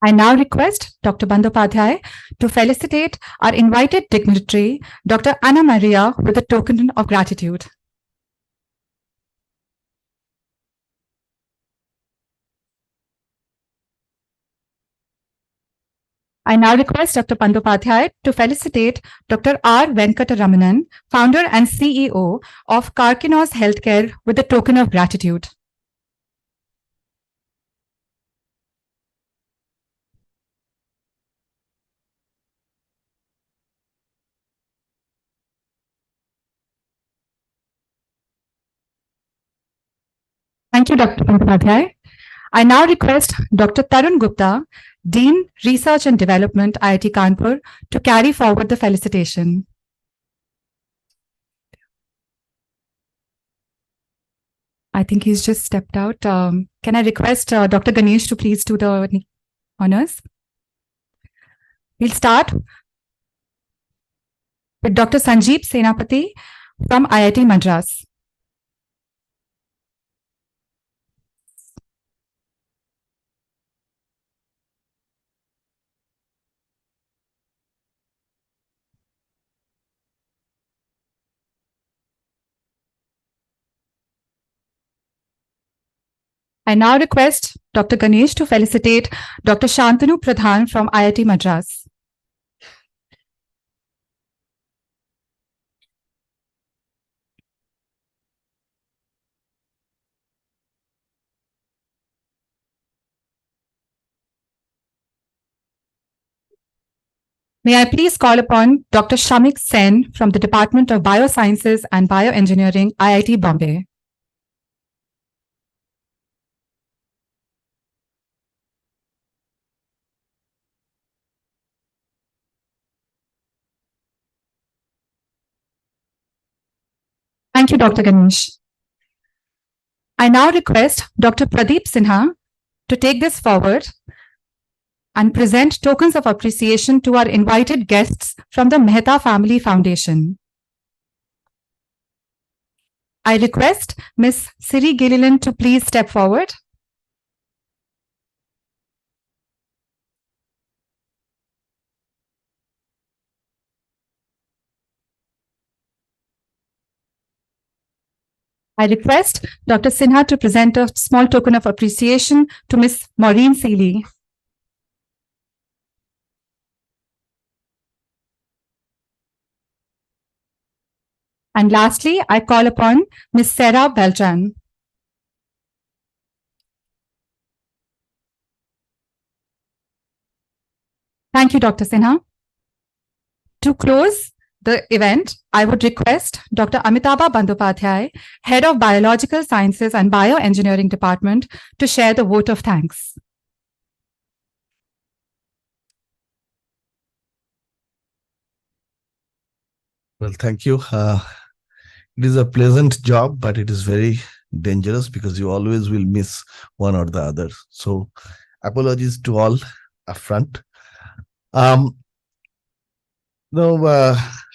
I now request Dr. Bandyopadhyay to felicitate our invited dignitary, Dr. Anna Maria, with a token of gratitude. I now request Dr. Bandyopadhyay to felicitate Dr. R. Venkataramanan, founder and CEO of Karkinos Healthcare, with a token of gratitude. Thank you, Dr. Bandyopadhyay. I now request Dr. Tarun Gupta, Dean, Research and Development, IIT Kanpur, to carry forward the felicitation. I think he's just stepped out. Can I request Dr. Ganesh to please do the honors? We'll start with Dr. Sanjeev Senapati from IIT Madras. I now request Dr. Ganesh to felicitate Dr. Shantanu Pradhan from IIT Madras. May I please call upon Dr. Shamik Sen from the Department of Biosciences and Bioengineering, IIT Bombay. Thank you, Dr. Ganesh. I now request Dr. Pradeep Sinha to take this forward and present tokens of appreciation to our invited guests from the Mehta Family Foundation. I request Ms. Siri Gilliland to please step forward. I request Dr. Sinha to present a small token of appreciation to Ms. Maureen Seeley. And lastly, I call upon Ms. Sarah Beltran. Thank you, Dr. Sinha. To close the event, I would request Dr. Amitabha Bandyopadhyay, Head of Biological Sciences and Bioengineering Department, to share the vote of thanks. Well, thank you. It is a pleasant job, but it is very dangerous because you always will miss one or the other. So apologies to all upfront.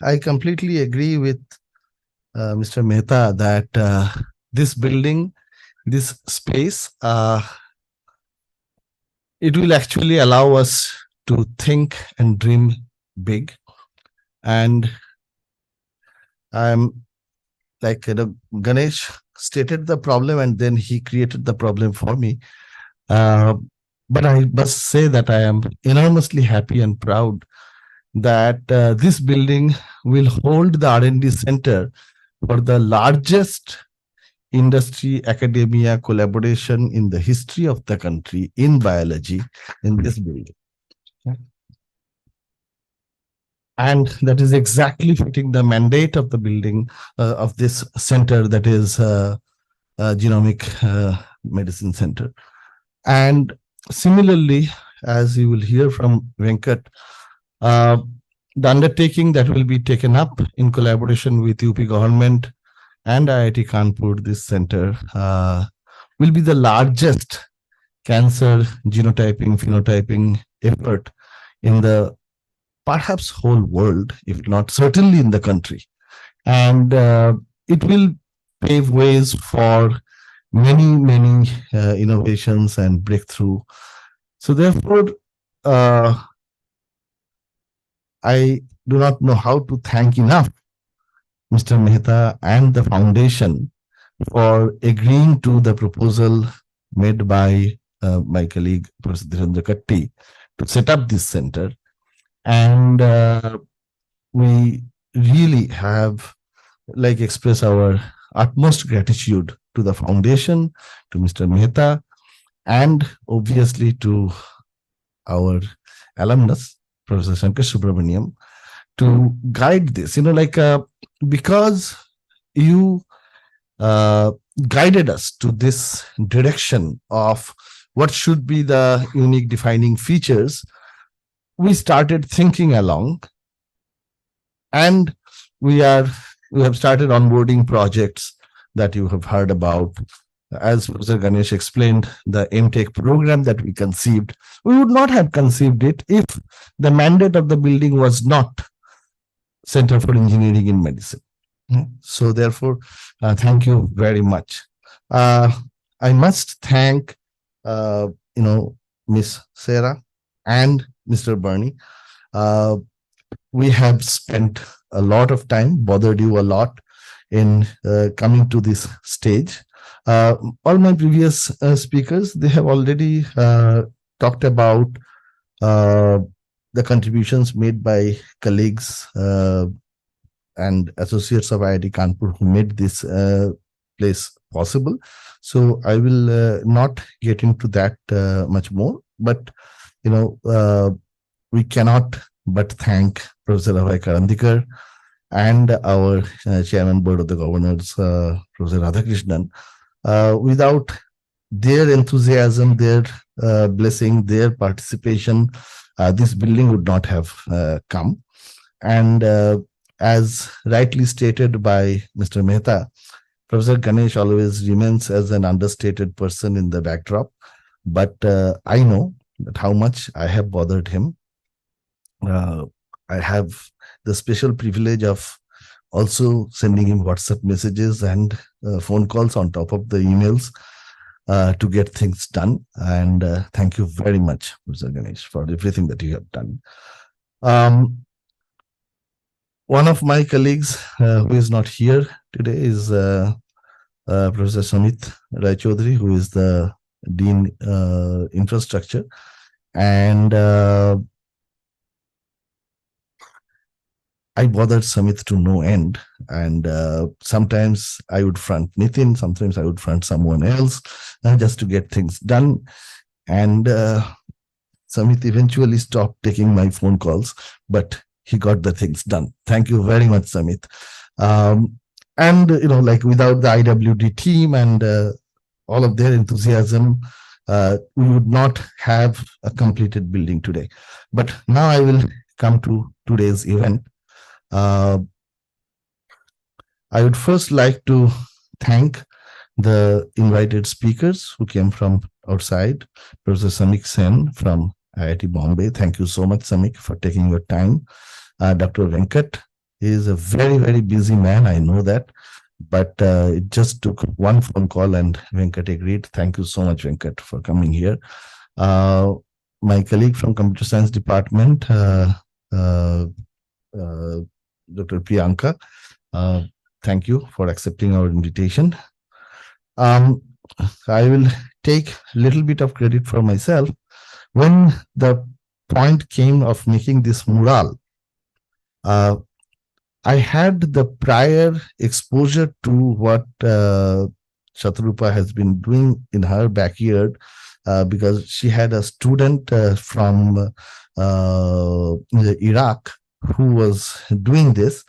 I completely agree with Mr. Mehta that this building, this space, it will actually allow us to think and dream big. And I'm like, Ganesh stated the problem and then he created the problem for me. But I must say that I am enormously happy and proud that this building will hold the R&D center for the largest industry academia collaboration in the history of the country in biology in this building. And that is exactly fitting the mandate of the building of this center, that is Genomic Medicine Center. And similarly, as you will hear from Venkat, the undertaking that will be taken up in collaboration with UP government and IIT Kanpur, this center will be the largest cancer genotyping, phenotyping effort in the perhaps whole world, if not certainly in the country. And it will pave ways for many innovations and breakthrough. So therefore, I do not know how to thank enough Mr. Mehta and the foundation for agreeing to the proposal made by my colleague Professor Dhirendra Katti to set up this center. And we really have express our utmost gratitude to the foundation, to Mr. Mehta, and obviously to our alumnus, Professor Shankar Subramaniam, to guide this. Because you guided us to this direction of what should be the unique defining features, we started thinking along, and we have started onboarding projects that you have heard about. As Professor Ganesh explained, the MTech program that we conceived, we would not have conceived it if the mandate of the building was not Center for Engineering in Medicine. So therefore, thank you very much. I must thank, Miss Sarah and Mr. Bernie. We have spent a lot of time, bothered you a lot in coming to this stage. All my previous speakers, they have already talked about the contributions made by colleagues and associates of IIT Kanpur who made this place possible. So I will not get into that much more, but we cannot but thank Professor Abhay Karandikar and our Chairman Board of the Governors, Professor Radhakrishnan. Without their enthusiasm, their blessing, their participation, this building would not have come. And as rightly stated by Mr. Mehta, Professor Ganesh always remains as an understated person in the backdrop, but I know that how much I have bothered him. I have the special privilege of also sending him WhatsApp messages and phone calls on top of the emails to get things done. And thank you very much, Mr. Ganesh, for everything that you have done. One of my colleagues who is not here today is Professor Samit Raichaudhary, who is the Dean Infrastructure. And I bothered Samit to no end. And sometimes I would front Nitin, sometimes I would front someone else just to get things done. And Samit eventually stopped taking my phone calls, but he got the things done. Thank you very much, Samit. And, without the IWD team and all of their enthusiasm, we would not have a completed building today. But now I will come to today's event. I would first like to thank the invited speakers who came from outside. Professor Samik Sen from IIT Bombay. Thank you so much, Samik, for taking your time. Dr. Venkat is a very, very busy man. I know that. But it just took one phone call and Venkat agreed. Thank you so much, Venkat, for coming here. My colleague from Computer Science Department, Dr. Priyanka, thank you for accepting our invitation. I will take a little bit of credit for myself. When the point came of making this mural, I had the prior exposure to what Shatrupa has been doing in her backyard because she had a student from Iraq who was doing this.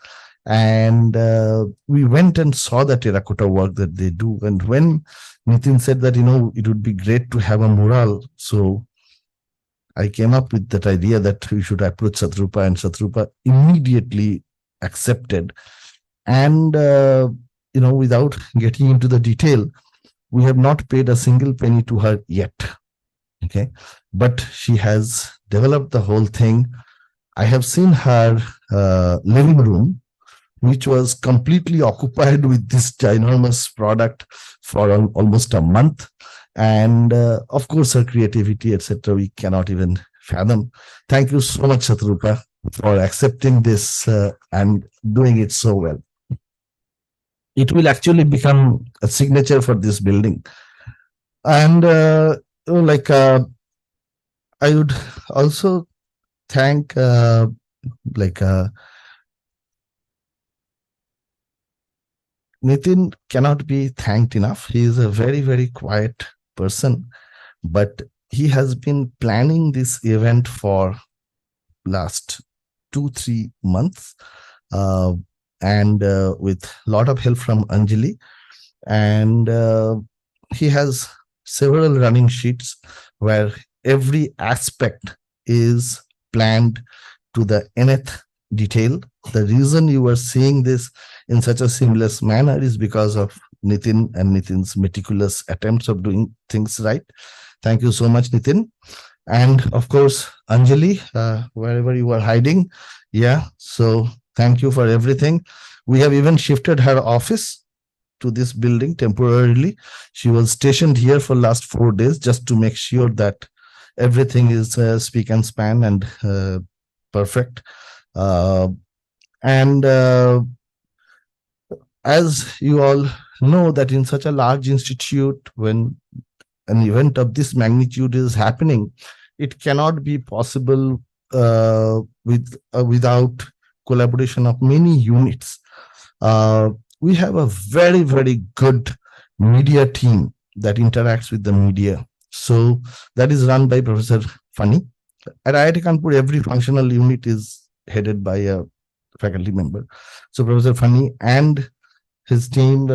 And we went and saw the terracotta work that they do. And when Nitin said that, it would be great to have a mural, so I came up with that idea that we should approach Shatrupa, and Shatrupa immediately accepted. And, without getting into the detail, we have not paid a single penny to her yet. Okay. But she has developed the whole thing. I have seen her living room, which was completely occupied with this ginormous product for almost a month. And of course, her creativity, etc., we cannot even fathom. Thank you so much, Shatrupa, for accepting this and doing it so well. It will actually become a signature for this building. And I would also thank Nitin cannot be thanked enough. He is a very, very quiet person, but he has been planning this event for last 2-3 months, and with a lot of help from Anjali. And he has several running sheets where every aspect is planned to the nth detail. The reason you are seeing this in such a seamless manner is because of Nitin and Nitin's meticulous attempts of doing things right. Thank you so much, Nitin. And of course, Anjali, wherever you are hiding. Yeah, so thank you for everything. We have even shifted her office to this building temporarily. She was stationed here for last 4 days just to make sure that everything is speak and span and perfect. And as you all know that in such a large institute, when an event of this magnitude is happening, it cannot be possible without collaboration of many units. We have a very, very good media team that interacts with the media. So that is run by Professor Fani. At IIT Kanpur, every functional unit is headed by a faculty member. So Professor Fani and his team,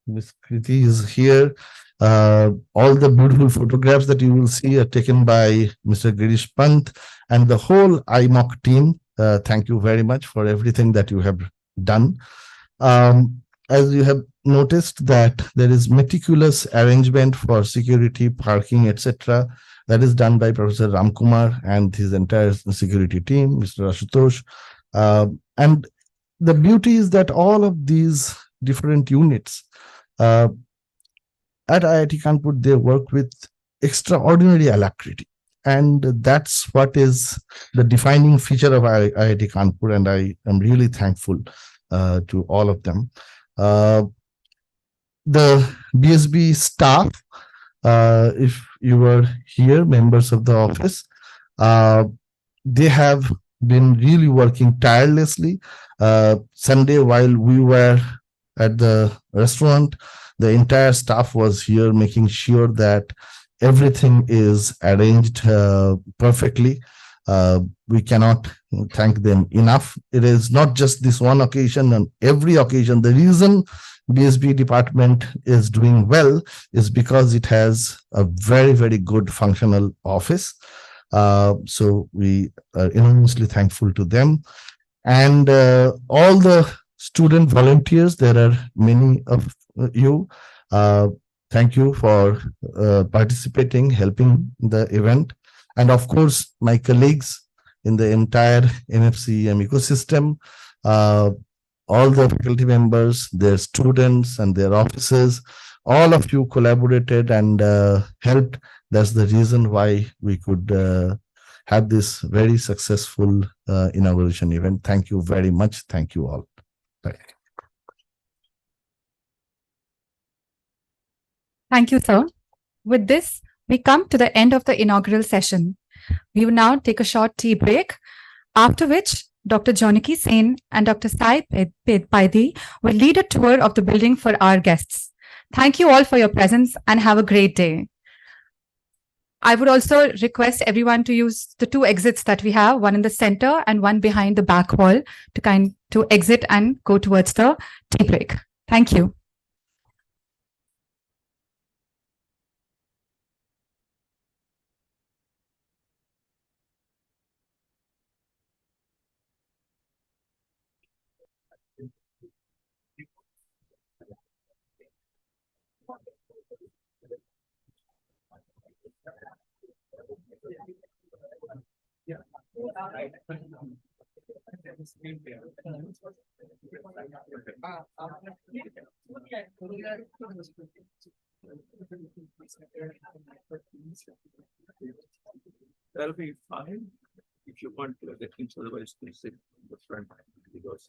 Ms. Kriti is here. All the beautiful photographs that you will see are taken by Mr. Girish Pant and the whole IMOC team. Thank you very much for everything that you have done. As you have noticed that there is meticulous arrangement for security, parking, etc. That is done by Professor Ramkumar and his entire security team, Mr. Ashutosh. And the beauty is that all of these different units at IIT Kanpur, they work with extraordinary alacrity. And that's what is the defining feature of IIT Kanpur. And I am really thankful to all of them. The BSB staff, if you were here, members of the office, they have been really working tirelessly. Sunday, while we were at the restaurant, the entire staff was here making sure that everything is arranged perfectly. We cannot thank them enough. It is not just this one occasion, on every occasion. The reason BSB department is doing well is because it has a very, very good functional office. So we are enormously thankful to them. And all the student volunteers, there are many of you. Thank you for participating, helping the event. And of course, my colleagues in the entire MFCEM ecosystem, all the faculty members, their students and their officers, all of you collaborated and helped. That's the reason why we could have this very successful inauguration event. Thank you very much. Thank you all. Bye. Thank you, sir. With this, we come to the end of the inaugural session. We will now take a short tea break, after which Dr. Janaki Sen and Dr. Sai Paidi will lead a tour of the building for our guests. Thank you all for your presence and have a great day. I would also request everyone to use the 2 exits that we have, one in the center and one behind the back wall to exit and go towards the tea break. Thank you. That'll be fine. If you want to, the teams otherwise please sit in the front because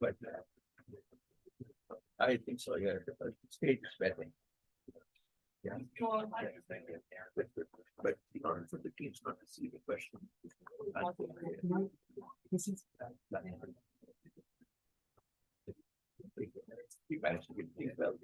but I think so, yeah, the stage is better. Yeah. But in order for the teams not to see the question. You managed to get things well.